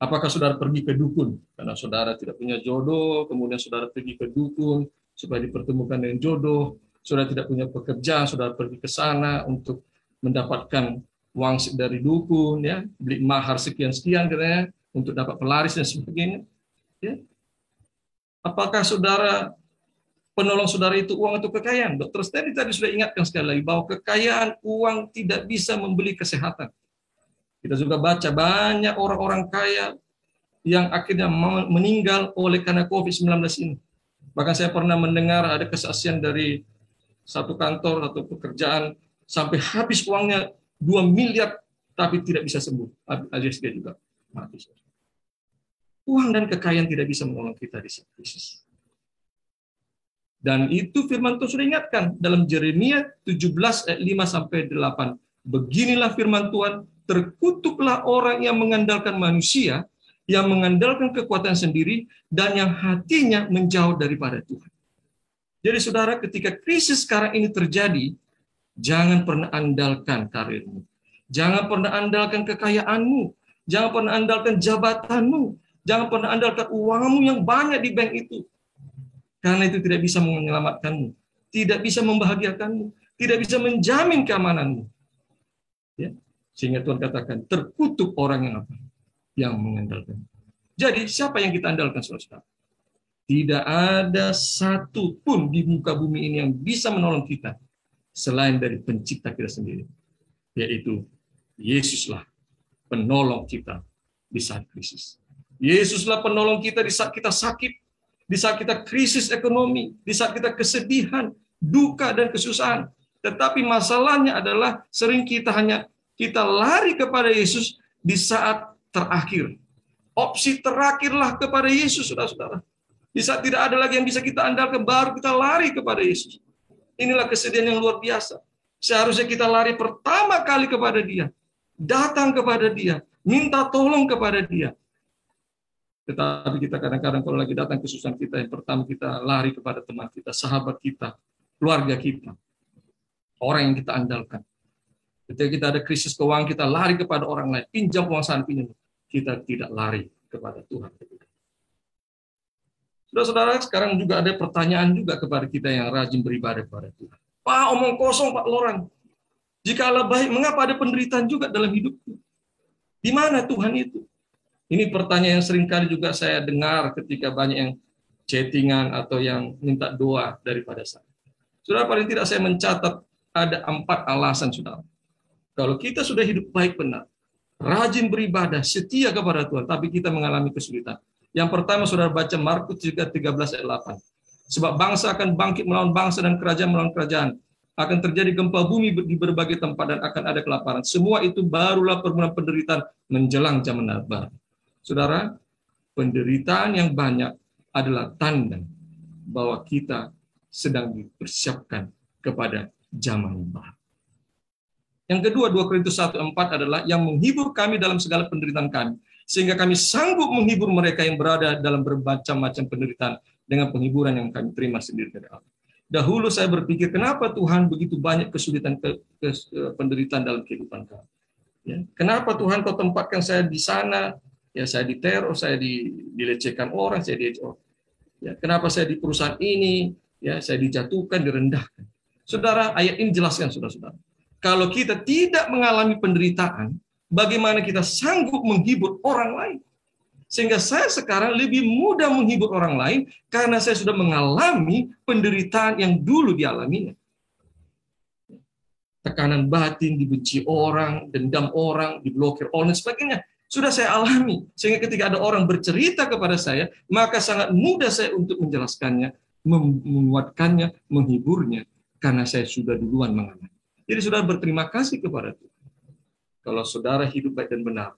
Speaker 8: Apakah saudara pergi ke dukun? Karena saudara tidak punya jodoh, kemudian saudara pergi ke dukun, supaya dipertemukan dengan jodoh. Saudara tidak punya pekerjaan, saudara pergi ke sana untuk mendapatkan wangsit dari dukun, ya, beli mahar sekian-sekian katanya untuk dapat pelaris dan sebagainya. Ya. Apakah saudara penolong saudara itu uang atau kekayaan? Dr. Stanley tadi sudah ingatkan sekali lagi bahwa kekayaan, uang tidak bisa membeli kesehatan. Kita juga baca banyak orang-orang kaya yang akhirnya meninggal oleh karena COVID-19 ini. Bahkan saya pernah mendengar ada kesaksian dari satu kantor atau pekerjaan sampai habis uangnya 2 miliar tapi tidak bisa sembuh. Alias dia juga mati. Uang dan kekayaan tidak bisa menolong kita di saat krisis. Dan itu firman Tuhan sudah ingatkan dalam Yeremia 17 ayat 5-8. Beginilah firman Tuhan, terkutuklah orang yang mengandalkan manusia, yang mengandalkan kekuatan sendiri, dan yang hatinya menjauh daripada Tuhan. Jadi saudara, ketika krisis sekarang ini terjadi, jangan pernah andalkan karirmu. Jangan pernah andalkan kekayaanmu. Jangan pernah andalkan jabatanmu. Jangan pernah andalkan uangmu yang banyak di bank itu. Karena itu tidak bisa menyelamatkanmu. Tidak bisa membahagiakanmu. Tidak bisa menjamin keamananmu. Ya. Sehingga Tuhan katakan, terkutuk orang yang apa? Yang mengandalkan. Jadi siapa yang kita andalkan, saudara? Tidak ada satu pun di muka bumi ini yang bisa menolong kita selain dari pencipta kita sendiri, yaitu Yesuslah penolong kita di saat krisis. Yesuslah penolong kita di saat kita sakit, di saat kita krisis ekonomi, di saat kita kesedihan, duka dan kesusahan. Tetapi masalahnya adalah sering kita lari kepada Yesus di saat terakhir. Opsi terakhirlah kepada Yesus, saudara-saudara. Di saat tidak ada lagi yang bisa kita andalkan, baru kita lari kepada Yesus. Inilah kesedihan yang luar biasa. Seharusnya kita lari pertama kali kepada Dia. Datang kepada Dia. Minta tolong kepada Dia. Tetapi kita kadang-kadang kalau lagi datang kesusahan kita, yang pertama kita lari kepada teman kita, sahabat kita, keluarga kita. Orang yang kita andalkan. Ketika kita ada krisis keuangan, kita lari kepada orang lain. Pinjam uang sana, pinjam. Kita tidak lari kepada Tuhan. Saudara-saudara, sekarang juga ada pertanyaan juga kepada kita yang rajin beribadah kepada Tuhan. Pak, omong kosong Pak Loran. Jikalau baik, mengapa ada penderitaan juga dalam hidupku? Di mana Tuhan itu? Ini pertanyaan yang seringkali juga saya dengar ketika banyak yang chattingan atau yang minta doa daripada saya. Saudara, paling tidak saya mencatat ada 4 alasan, saudara. Kalau kita sudah hidup baik benar, rajin beribadah, setia kepada Tuhan, tapi kita mengalami kesulitan. Yang pertama, saudara baca Markus 13 ayat 8. Sebab bangsa akan bangkit melawan bangsa dan kerajaan melawan kerajaan. Akan terjadi gempa bumi di berbagai tempat dan akan ada kelaparan. Semua itu barulah permulaan penderitaan menjelang zaman baru. Saudara, penderitaan yang banyak adalah tanda bahwa kita sedang dipersiapkan kepada zaman baru. Yang kedua, 2 Korintus 1:4 adalah yang menghibur kami dalam segala penderitaan kami, sehingga kami sanggup menghibur mereka yang berada dalam bermacam-macam penderitaan dengan penghiburan yang kami terima sendiri dari Allah. Dahulu saya berpikir, kenapa Tuhan begitu banyak kesulitan, penderitaan dalam kehidupan kami? Ya, kenapa Tuhan kau tempatkan saya di sana? Ya, saya diteror, saya dilecehkan orang, saya ya, kenapa saya di perusahaan ini? Ya, saya dijatuhkan, direndahkan. Saudara, ayat ini jelaskan, saudara-saudara. Kalau kita tidak mengalami penderitaan, bagaimana kita sanggup menghibur orang lain? Sehingga saya sekarang lebih mudah menghibur orang lain karena saya sudah mengalami penderitaan yang dulu dialaminya. Tekanan batin, dibenci orang, dendam orang, diblokir orang, dan sebagainya. Sudah saya alami. Sehingga ketika ada orang bercerita kepada saya, maka sangat mudah saya untuk menjelaskannya, menguatkannya, menghiburnya, karena saya sudah duluan mengalami. Jadi saudara berterima kasih kepada Tuhan. Kalau saudara hidup baik dan benar,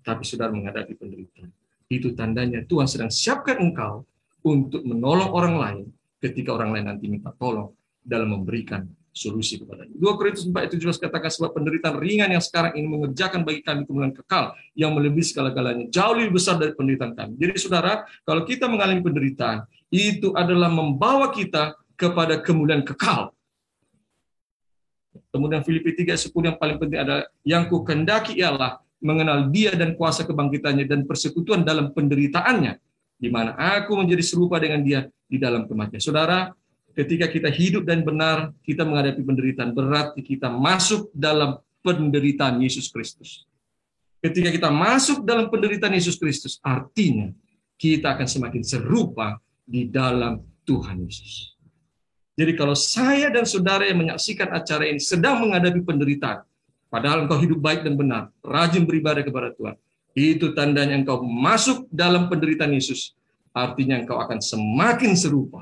Speaker 8: tapi saudara menghadapi penderitaan, itu tandanya Tuhan sedang siapkan engkau untuk menolong orang lain ketika orang lain nanti minta tolong dalam memberikan solusi kepadanya. 2 Korintus 4:17 katakan, sebab penderitaan ringan yang sekarang ini mengerjakan bagi kami kemuliaan kekal yang melebihi segala-galanya, jauh lebih besar dari penderitaan kami. Jadi saudara, kalau kita mengalami penderitaan, itu adalah membawa kita kepada kemuliaan kekal. Kemudian Filipi 3:10 yang paling penting adalah, yang ku kehendaki ialah mengenal Dia dan kuasa kebangkitannya dan persekutuan dalam penderitaannya, di mana aku menjadi serupa dengan Dia di dalam kematian. Saudara, ketika kita hidup dan benar, kita menghadapi penderitaan, berarti kita masuk dalam penderitaan Yesus Kristus. Ketika kita masuk dalam penderitaan Yesus Kristus, artinya kita akan semakin serupa di dalam Tuhan Yesus. Jadi kalau saya dan saudara yang menyaksikan acara ini sedang menghadapi penderitaan, padahal engkau hidup baik dan benar, rajin beribadah kepada Tuhan, itu tandanya engkau masuk dalam penderitaan Yesus. Artinya engkau akan semakin serupa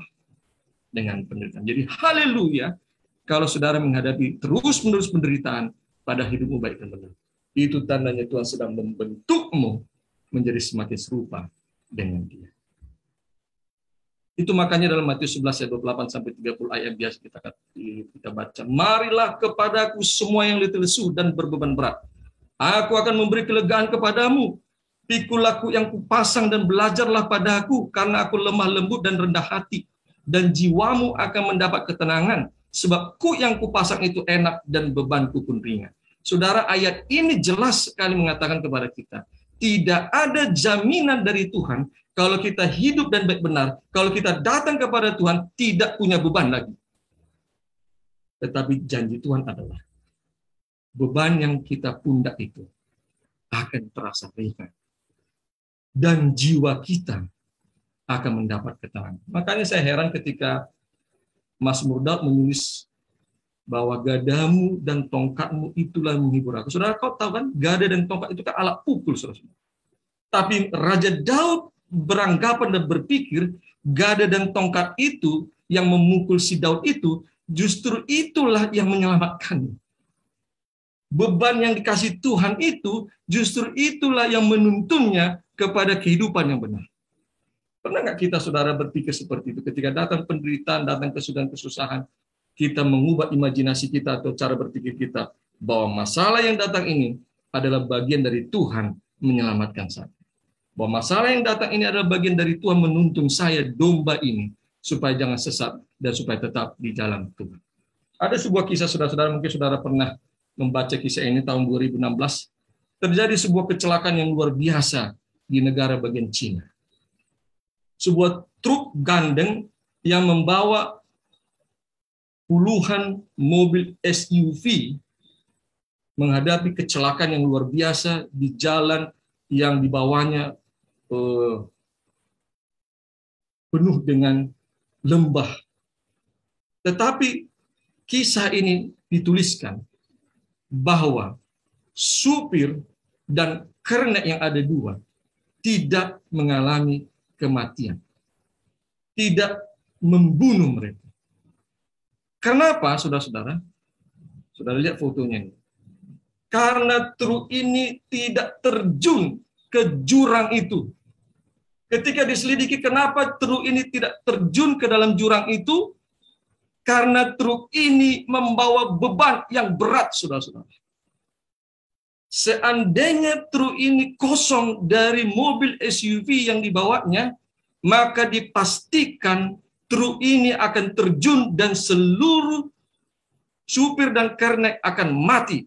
Speaker 8: dengan penderitaan. Jadi haleluya, kalau saudara menghadapi terus-menerus penderitaan pada hidupmu baik dan benar, itu tandanya Tuhan sedang membentukmu menjadi semakin serupa dengan Dia. Itu makanya dalam Matius 11 ayat 28-30 ayat biasa kita baca, marilah kepadaku semua yang letih lesu dan berbeban berat, aku akan memberi kelegaan kepadamu. Pikulah yang kupasang dan belajarlah padaku, karena aku lemah lembut dan rendah hati, dan jiwamu akan mendapat ketenangan, sebab yang kupasang itu enak dan bebanku pun ringan. Saudara, ayat ini jelas sekali mengatakan kepada kita, tidak ada jaminan dari Tuhan kalau kita hidup dan baik benar, kalau kita datang kepada Tuhan tidak punya beban lagi. Tetapi janji Tuhan adalah beban yang kita pundak itu akan terasa ringan, dan jiwa kita akan mendapat ketenangan. Makanya saya heran ketika Mazmur Daud menulis bahwa gadamu dan tongkatmu itulah menghibur aku. Saudara, kau tahu kan, gada dan tongkat itu kan alat pukul, saudara. Tapi Raja Daud beranggapan dan berpikir gada dan tongkat itu yang memukul si Daud itu, justru itulah yang menyelamatkan. Beban yang dikasih Tuhan itu, justru itulah yang menuntunnya kepada kehidupan yang benar. Pernah nggak kita, saudara, berpikir seperti itu? Ketika datang penderitaan, datang kesusahan, kita mengubah imajinasi kita atau cara berpikir kita bahwa masalah yang datang ini adalah bagian dari Tuhan menyelamatkan saya. Bahwa masalah yang datang ini adalah bagian dari Tuhan menuntun saya, domba ini, supaya jangan sesat dan supaya tetap di jalan Tuhan. Ada sebuah kisah, saudara-saudara, mungkin saudara pernah membaca kisah ini tahun 2016. Terjadi sebuah kecelakaan yang luar biasa di negara bagian Cina. Sebuah truk gandeng yang membawa puluhan mobil SUV menghadapi kecelakaan yang luar biasa di jalan yang dibawanya penuh dengan lembah. Tetapi kisah ini dituliskan bahwa supir dan kernet yang ada dua tidak mengalami kematian, tidak membunuh mereka. Kenapa, saudara-saudara? Saudara lihat fotonya ini. Karena truk ini tidak terjun ke jurang itu. Ketika diselidiki kenapa truk ini tidak terjun ke dalam jurang itu, karena truk ini membawa beban yang berat, saudara-saudara. Seandainya truk ini kosong dari mobil SUV yang dibawanya, maka dipastikan truk ini akan terjun dan seluruh supir dan kernet akan mati.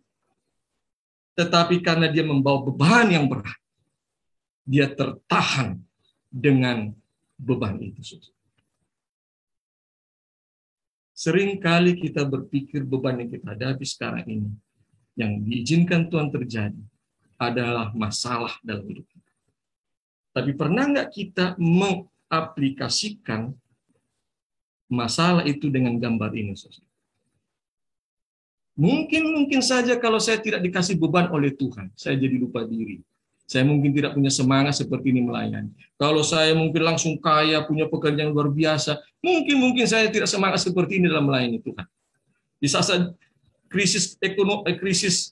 Speaker 8: Tetapi karena dia membawa beban yang berat, dia tertahan dengan beban itu. Seringkali kita berpikir beban yang kita hadapi sekarang ini, yang diizinkan Tuhan terjadi, adalah masalah dalam hidup kita. Tapi pernah nggak kita mengaplikasikan masalah itu dengan gambar ini, saudara? Mungkin saja kalau saya tidak dikasih beban oleh Tuhan, saya jadi lupa diri. Saya mungkin tidak punya semangat seperti ini melayani. Kalau saya mungkin langsung kaya, punya pekerjaan luar biasa, mungkin saya tidak semangat seperti ini dalam melayani Tuhan. Di saat krisis ekonomi, krisis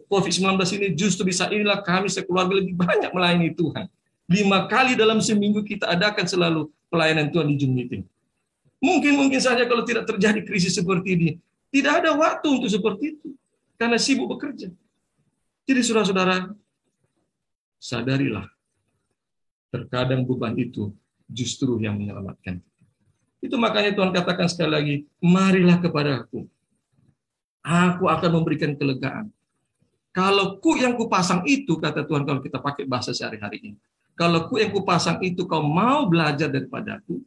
Speaker 8: COVID-19 ini, justru di saat inilah kami sekeluarga lebih banyak melayani Tuhan. 5 kali dalam seminggu kita adakan selalu pelayanan Tuhan di Zoom meeting. Mungkin saja kalau tidak terjadi krisis seperti ini, tidak ada waktu untuk seperti itu, karena sibuk bekerja. Jadi saudara-saudara, sadarilah, terkadang beban itu justru yang menyelamatkan. Itu makanya Tuhan katakan sekali lagi, marilah kepada aku akan memberikan kelegaan. Kalau yang kupasang itu, kata Tuhan kalau kita pakai bahasa sehari-hari ini, kalau yang kupasang itu kau mau belajar daripadaku,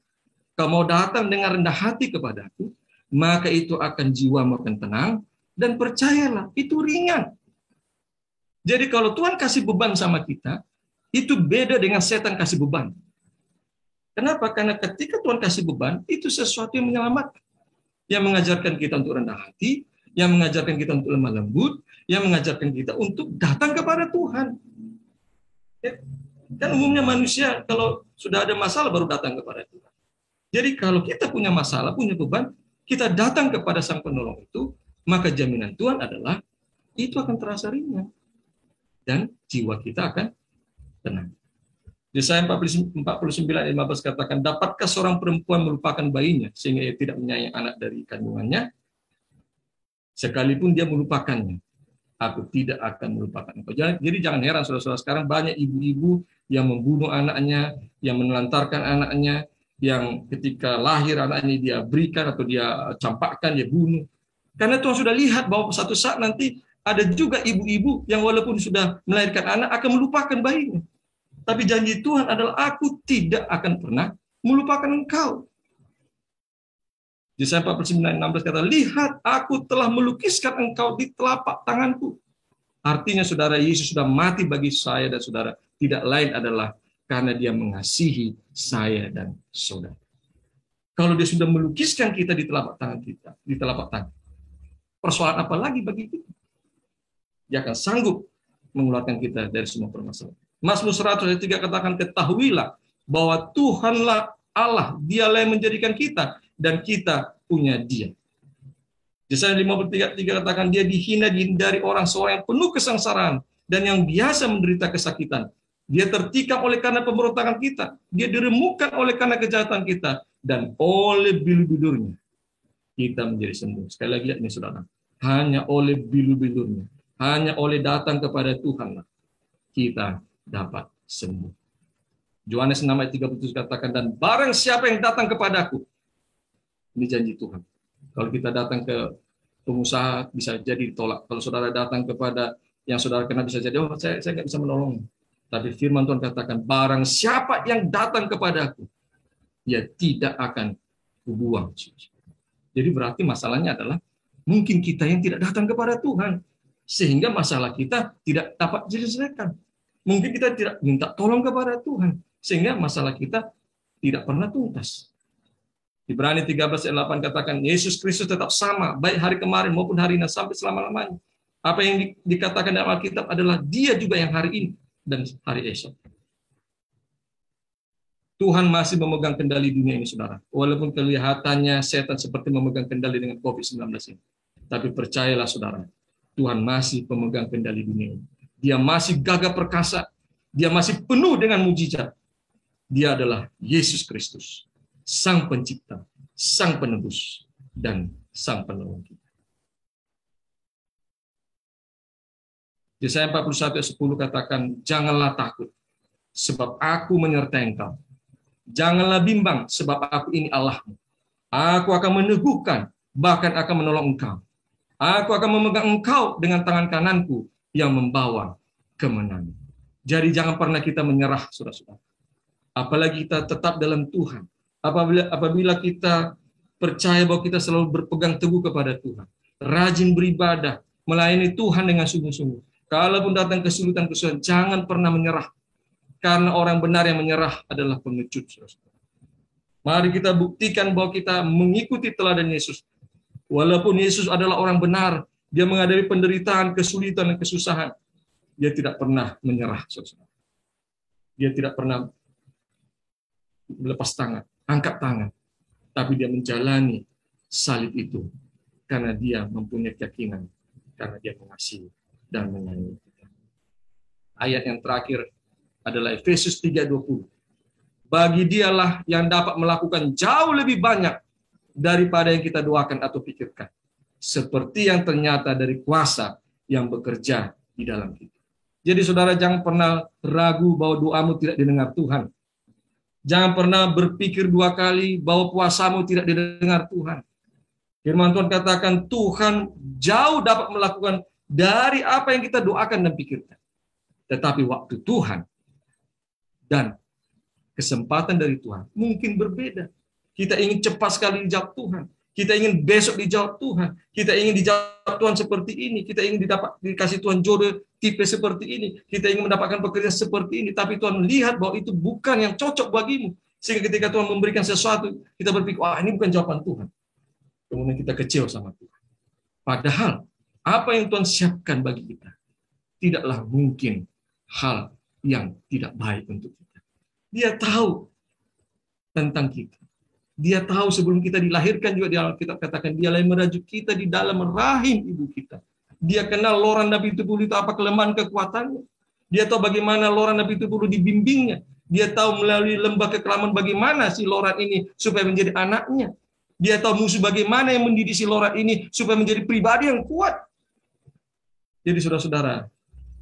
Speaker 8: kau mau datang dengan rendah hati kepadaku, maka itu akan jiwamu akan tenang, dan percayalah, itu ringan. Jadi kalau Tuhan kasih beban sama kita, itu beda dengan setan kasih beban. Kenapa? Karena ketika Tuhan kasih beban, itu sesuatu yang menyelamatkan. Yang mengajarkan kita untuk rendah hati, yang mengajarkan kita untuk lemah lembut, yang mengajarkan kita untuk datang kepada Tuhan. Ya. Kan umumnya manusia kalau sudah ada masalah baru datang kepada Tuhan. Jadi kalau kita punya masalah, punya beban, kita datang kepada Sang Penolong itu, maka jaminan Tuhan adalah itu akan terasa ringan. Dan jiwa kita akan tenang. Yesaya 49:15 katakan, dapatkah seorang perempuan melupakan bayinya sehingga ia tidak menyayangi anak dari kandungannya? Sekalipun dia melupakannya, aku tidak akan melupakan engkau. Jadi jangan heran saudara-saudara, sekarang banyak ibu-ibu yang membunuh anaknya, yang menelantarkan anaknya, yang ketika lahir anaknya dia berikan atau dia campakkan, dia bunuh. Karena Tuhan sudah lihat bahwa suatu saat nanti ada juga ibu-ibu yang walaupun sudah melahirkan anak akan melupakan bayinya. Tapi janji Tuhan adalah aku tidak akan pernah melupakan engkau. Yesaya 49:16 kata, lihat aku telah melukiskan engkau di telapak tanganku. Artinya saudara, Yesus sudah mati bagi saya dan saudara. Tidak lain adalah karena dia mengasihi saya dan saudara. Kalau dia sudah melukiskan kita di telapak tangan kita, di telapak tangan, persoalan apa lagi bagi kita? Dia akan sanggup mengeluarkan kita dari semua permasalahan. Mazmur 103 katakan, ketahuilah bahwa Tuhanlah Allah, dialah yang menjadikan kita, dan kita punya dia. Yesaya 53 katakan, dia dihina, dihindari orang seorang yang penuh kesengsaraan, dan yang biasa menderita kesakitan. Dia tertikam oleh karena pemberontakan kita, dia diremukkan oleh karena kejahatan kita, dan oleh bilu-bilurnya kita menjadi sembuh. Sekali lagi ini saudara, hanya oleh bilu-bilurnya, hanya oleh datang kepada Tuhan kita dapat sembuh. Yohanes 6:37 katakan, dan barang siapa yang datang kepadaku, ini janji Tuhan. Kalau kita datang ke pengusaha bisa jadi ditolak. Kalau saudara datang kepada yang saudara kenal bisa jadi, oh saya nggak bisa menolong. Tapi firman Tuhan katakan, barang siapa yang datang kepadaku, ya tidak akan kubuang. Jadi berarti masalahnya adalah mungkin kita yang tidak datang kepada Tuhan, sehingga masalah kita tidak dapat diselesaikan. Mungkin kita tidak minta tolong kepada Tuhan, sehingga masalah kita tidak pernah tuntas. Ibrani 13:8 katakan, Yesus Kristus tetap sama, baik hari kemarin maupun hari ini sampai selama-lamanya. Apa yang dikatakan dalam Alkitab adalah dia juga yang hari ini dan hari esok. Tuhan masih memegang kendali dunia ini, saudara. Walaupun kelihatannya setan seperti memegang kendali dengan COVID-19 ini. Tapi percayalah, saudara, Tuhan masih pemegang kendali dunia ini. Dia masih gagah perkasa. Dia masih penuh dengan mujizat. Dia adalah Yesus Kristus, Sang Pencipta, Sang Penebus, dan Sang Penolong kita. Yesaya 41:10 katakan, janganlah takut, sebab aku menyertai engkau. Janganlah bimbang, sebab aku ini Allahmu. Aku akan meneguhkan, bahkan akan menolong engkau. Aku akan memegang engkau dengan tangan kananku yang membawa kemenangan. Jadi jangan pernah kita menyerah, saudara-saudara. Apalagi kita tetap dalam Tuhan. Apabila kita percaya bahwa kita selalu berpegang teguh kepada Tuhan, rajin beribadah, melayani Tuhan dengan sungguh-sungguh. Kalaupun datang kesulitan-kesulitan, jangan pernah menyerah. Karena orang benar yang menyerah adalah pengecut, saudara-saudara. Mari kita buktikan bahwa kita mengikuti teladan Yesus. Walaupun Yesus adalah orang benar, dia menghadapi penderitaan, kesulitan, dan kesusahan. Dia tidak pernah menyerah, saudara. Dia tidak pernah melepas tangan, angkat tangan. Tapi dia menjalani salib itu karena dia mempunyai keyakinan, karena dia mengasihi dan menyayangi kita. Ayat yang terakhir adalah Efesus 3:20. Bagi dialah yang dapat melakukan jauh lebih banyak daripada yang kita doakan atau pikirkan. Seperti yang ternyata dari kuasa yang bekerja di dalam kita. Jadi saudara jangan pernah ragu bahwa doamu tidak didengar Tuhan. Jangan pernah berpikir dua kali bahwa puasamu tidak didengar Tuhan. Firman Tuhan katakan Tuhan jauh dapat melakukan dari apa yang kita doakan dan pikirkan. Tetapi waktu Tuhan dan kesempatan dari Tuhan mungkin berbeda. Kita ingin cepat sekali dijawab Tuhan. Kita ingin besok dijawab Tuhan. Kita ingin dijawab Tuhan seperti ini. Kita ingin dikasih Tuhan jodoh tipe seperti ini. Kita ingin mendapatkan pekerjaan seperti ini. Tapi Tuhan melihat bahwa itu bukan yang cocok bagimu. Sehingga ketika Tuhan memberikan sesuatu, kita berpikir, wah ini bukan jawaban Tuhan. Kemudian kita kecewa sama Tuhan. Padahal, apa yang Tuhan siapkan bagi kita, tidaklah mungkin hal yang tidak baik untuk kita. Dia tahu tentang kita. Dia tahu sebelum kita dilahirkan juga di Alkitab katakan dialah yang merajuk kita di dalam rahim ibu kita. Dia kenal loran Nabi Tubulu itu apa kelemahan kekuatannya. Dia tahu bagaimana loran Nabi Tubulu dibimbingnya. Dia tahu melalui lembah kekelaman bagaimana si loran ini supaya menjadi anaknya. Dia tahu musuh bagaimana yang mendidik si loran ini supaya menjadi pribadi yang kuat. Jadi saudara-saudara,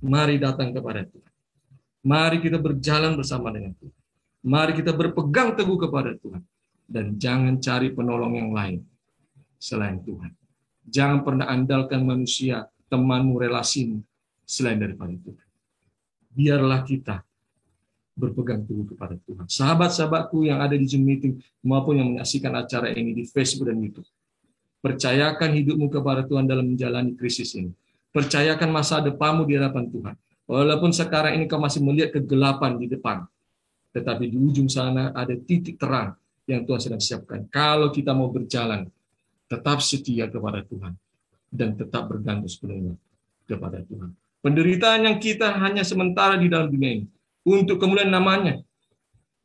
Speaker 8: mari datang kepada Tuhan. Mari kita berjalan bersama dengan Tuhan. Mari kita berpegang teguh kepada Tuhan. Dan jangan cari penolong yang lain selain Tuhan. Jangan pernah andalkan manusia, temanmu, relasimu selain daripada Tuhan. Biarlah kita berpegang teguh kepada Tuhan. Sahabat-sahabatku yang ada di Zoom meeting maupun yang menyaksikan acara ini di Facebook dan YouTube. Percayakan hidupmu kepada Tuhan dalam menjalani krisis ini. Percayakan masa depanmu di hadapan Tuhan. Walaupun sekarang ini kau masih melihat kegelapan di depan. Tetapi di ujung sana ada titik terang yang Tuhan sedang siapkan. Kalau kita mau berjalan, tetap setia kepada Tuhan. Dan tetap bergantung sepenuhnya kepada Tuhan. Penderitaan yang kita hanya sementara di dalam dunia ini. Untuk kemuliaan namanya.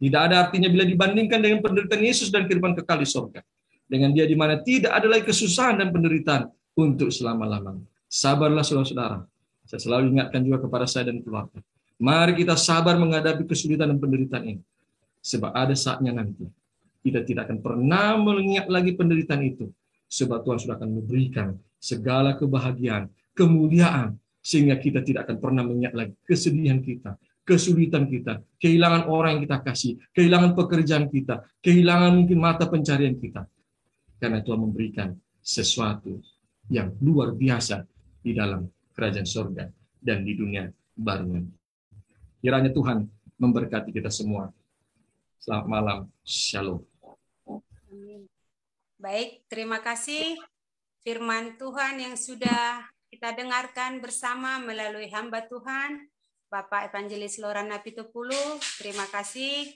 Speaker 8: Tidak ada artinya bila dibandingkan dengan penderitaan Yesus dan kehidupan kekal di surga. Dengan dia di mana tidak ada lagi kesusahan dan penderitaan untuk selama-lamanya. Sabarlah saudara-saudara. Saya selalu ingatkan juga kepada saya dan keluarga. Mari kita sabar menghadapi kesulitan dan penderitaan ini. Sebab ada saatnya nanti. Kita tidak akan pernah mengingat lagi penderitaan itu. Sebab Tuhan sudah akan memberikan segala kebahagiaan, kemuliaan. Sehingga kita tidak akan pernah mengingat lagi kesedihan kita, kesulitan kita, kehilangan orang yang kita kasih, kehilangan pekerjaan kita, kehilangan mungkin mata pencarian kita. Karena Tuhan memberikan sesuatu yang luar biasa di dalam kerajaan surga dan di dunia baru. Kiranya Tuhan memberkati kita semua. Selamat malam. Shalom.
Speaker 3: Baik, terima kasih firman Tuhan yang sudah kita dengarkan bersama melalui hamba Tuhan, Bapak Evangelis Loran Napitupulu. Terima kasih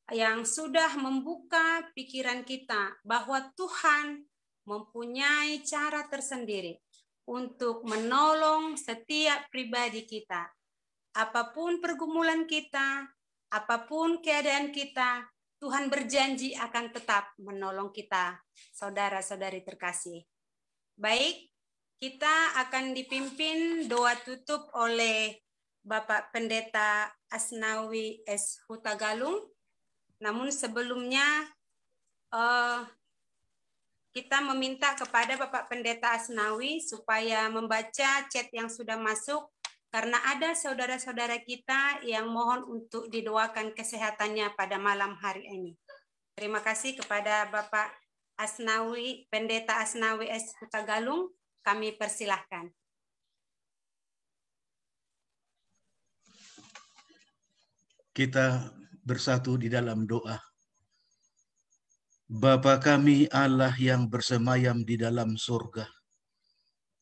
Speaker 3: yang sudah membuka pikiran kita bahwa Tuhan mempunyai cara tersendiri untuk menolong setiap pribadi kita. Apapun pergumulan kita, apapun keadaan kita, Tuhan berjanji akan tetap menolong kita, saudara-saudari terkasih. Baik, kita akan dipimpin doa tutup oleh Bapak Pendeta Asnawi S. Hutagalung. Namun sebelumnya kita meminta kepada Bapak Pendeta Asnawi supaya membaca chat yang sudah masuk, karena ada saudara-saudara kita yang mohon untuk didoakan kesehatannya pada malam hari ini. Terima kasih kepada Bapak Asnawi, Pendeta Asnawi S. Hutagalung, kami persilahkan.
Speaker 9: Kita bersatu di dalam doa. Bapa kami, Allah yang bersemayam di dalam surga,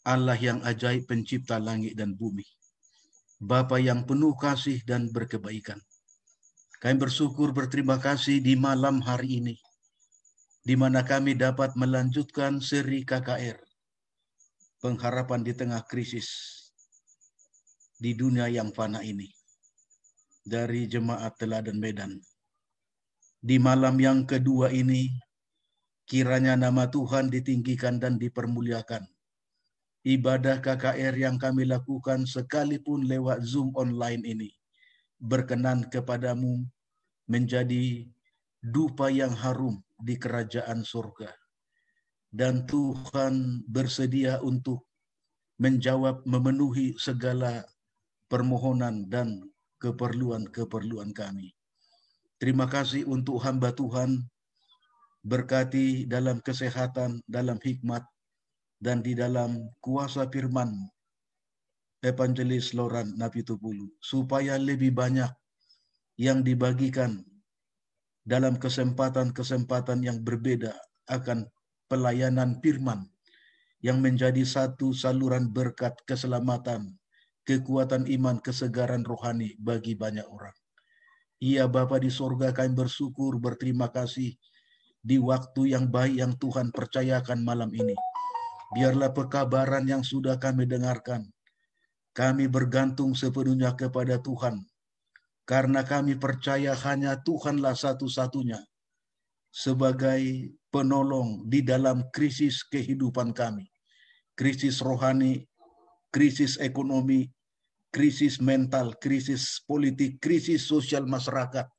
Speaker 9: Allah yang ajaib pencipta langit dan bumi, Bapa yang penuh kasih dan berkebaikan. Kami bersyukur berterima kasih di malam hari ini, di mana kami dapat melanjutkan seri KKR, pengharapan di tengah krisis di dunia yang fana ini, dari Jemaat Teladan Medan. Di malam yang kedua ini, kiranya nama Tuhan ditinggikan dan dipermuliakan. Ibadah KKR yang kami lakukan sekalipun lewat Zoom online ini, berkenan kepadamu menjadi dupa yang harum di kerajaan surga. Dan Tuhan bersedia untuk menjawab, memenuhi segala permohonan dan keperluan-keperluan kami. Terima kasih untuk hamba Tuhan, berkati dalam kesehatan, dalam hikmat, dan di dalam kuasa firman Evangelis Loran Napitupulu, supaya lebih banyak yang dibagikan dalam kesempatan-kesempatan yang berbeda akan pelayanan firman yang menjadi satu saluran berkat keselamatan, kekuatan iman, kesegaran rohani bagi banyak orang. Iya Bapa di sorga, kami bersyukur, berterima kasih di waktu yang baik yang Tuhan percayakan malam ini. Biarlah pekabaran yang sudah kami dengarkan, kami bergantung sepenuhnya kepada Tuhan. Karena kami percaya hanya Tuhanlah satu-satunya sebagai penolong di dalam krisis kehidupan kami. Krisis rohani, krisis ekonomi, krisis mental, krisis politik, krisis sosial masyarakat,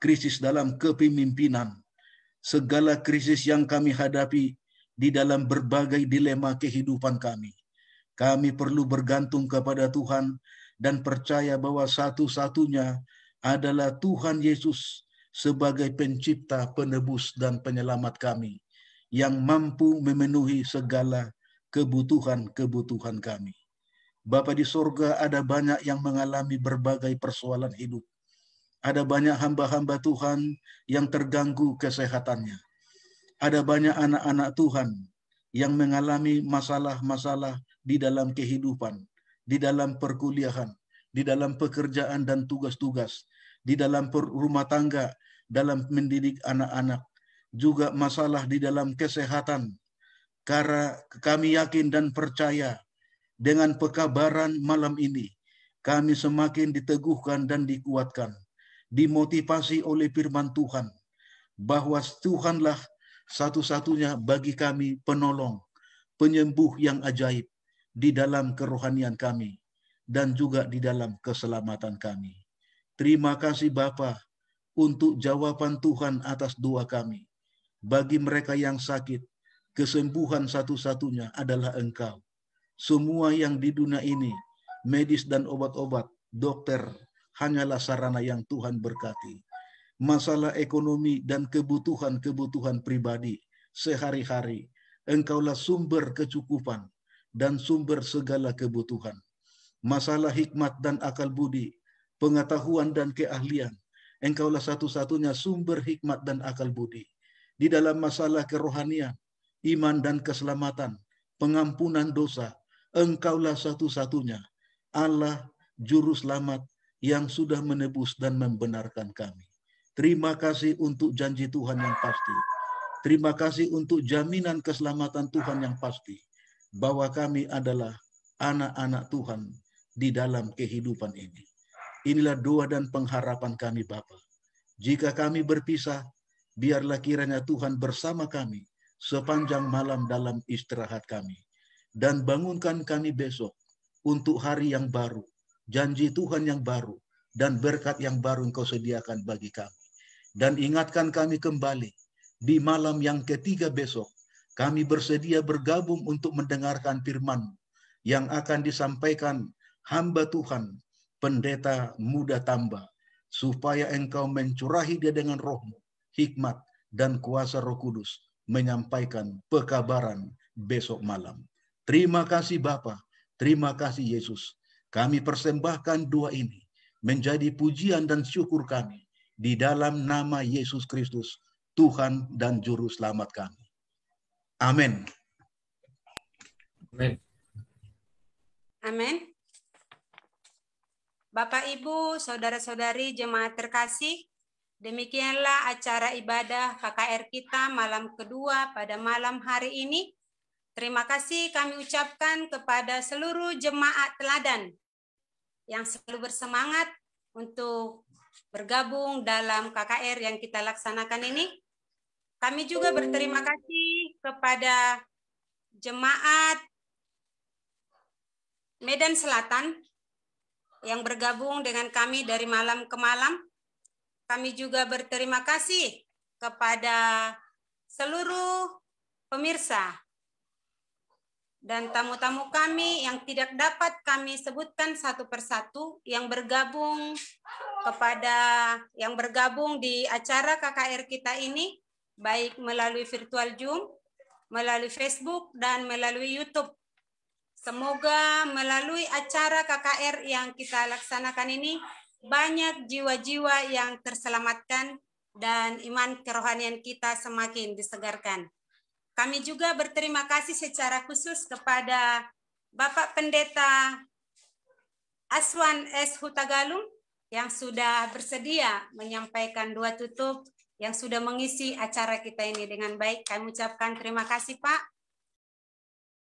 Speaker 9: krisis dalam kepemimpinan, segala krisis yang kami hadapi di dalam berbagai dilema kehidupan kami. Kami perlu bergantung kepada Tuhan dan percaya bahwa satu-satunya adalah Tuhan Yesus sebagai pencipta, penebus, dan penyelamat kami yang mampu memenuhi segala kebutuhan-kebutuhan kami. Bapa di sorga, ada banyak yang mengalami berbagai persoalan hidup. Ada banyak hamba-hamba Tuhan yang terganggu kesehatannya. Ada banyak anak-anak Tuhan yang mengalami masalah-masalah di dalam kehidupan, di dalam perkuliahan, di dalam pekerjaan dan tugas-tugas, di dalam rumah tangga, dalam mendidik anak-anak, juga masalah di dalam kesehatan. Karena kami yakin dan percaya dengan pekabaran malam ini, kami semakin diteguhkan dan dikuatkan, dimotivasi oleh firman Tuhan, bahwa Tuhanlah satu-satunya bagi kami penolong, penyembuh yang ajaib di dalam kerohanian kami, dan juga di dalam keselamatan kami. Terima kasih Bapa untuk jawaban Tuhan atas doa kami. Bagi mereka yang sakit, kesembuhan satu-satunya adalah Engkau. Semua yang di dunia ini, medis dan obat-obat, dokter, hanyalah sarana yang Tuhan berkati. Masalah ekonomi dan kebutuhan-kebutuhan pribadi sehari-hari, Engkaulah sumber kecukupan dan sumber segala kebutuhan. Masalah hikmat dan akal budi, pengetahuan dan keahlian, Engkaulah satu-satunya sumber hikmat dan akal budi. Di dalam masalah kerohanian, iman dan keselamatan, pengampunan dosa, Engkaulah satu-satunya Allah Juru Selamat yang sudah menebus dan membenarkan kami. Terima kasih untuk janji Tuhan yang pasti. Terima kasih untuk jaminan keselamatan Tuhan yang pasti, bahwa kami adalah anak-anak Tuhan di dalam kehidupan ini. Inilah doa dan pengharapan kami Bapa. Jika kami berpisah, biarlah kiranya Tuhan bersama kami sepanjang malam dalam istirahat kami. Dan bangunkan kami besok untuk hari yang baru, janji Tuhan yang baru, dan berkat yang baru Engkau sediakan bagi kami. Dan ingatkan kami kembali di malam yang ketiga besok, kami bersedia bergabung untuk mendengarkan firman yang akan disampaikan hamba Tuhan, pendeta muda tambah, supaya engkau mencurahi dia dengan roh-Mu, hikmat dan kuasa Roh Kudus, menyampaikan pekabaran besok malam. Terima kasih Bapa, terima kasih Yesus. Kami persembahkan doa ini menjadi pujian dan syukur kami di dalam nama Yesus Kristus, Tuhan dan Juru Selamat kami. Amin.
Speaker 8: Amin.
Speaker 3: Amin. Bapak, Ibu, saudara-saudari jemaat terkasih, demikianlah acara ibadah KKR kita malam kedua pada malam hari ini. Terima kasih kami ucapkan kepada seluruh jemaat teladan yang selalu bersemangat untuk bergabung dalam KKR yang kita laksanakan ini. Kami juga berterima kasih kepada jemaat Medan Selatan yang bergabung dengan kami dari malam ke malam. Kami juga berterima kasih kepada seluruh pemirsa dan tamu-tamu kami yang tidak dapat kami sebutkan satu persatu yang bergabung di acara KKR kita ini, baik melalui virtual Zoom, melalui Facebook, dan melalui YouTube. Semoga melalui acara KKR yang kita laksanakan ini, banyak jiwa-jiwa yang terselamatkan dan iman kerohanian kita semakin disegarkan. Kami juga berterima kasih secara khusus kepada Bapak Pendeta Aswan S. Hutagalung yang sudah bersedia menyampaikan doa tutup, yang sudah mengisi acara kita ini dengan baik. Kami ucapkan terima kasih Pak.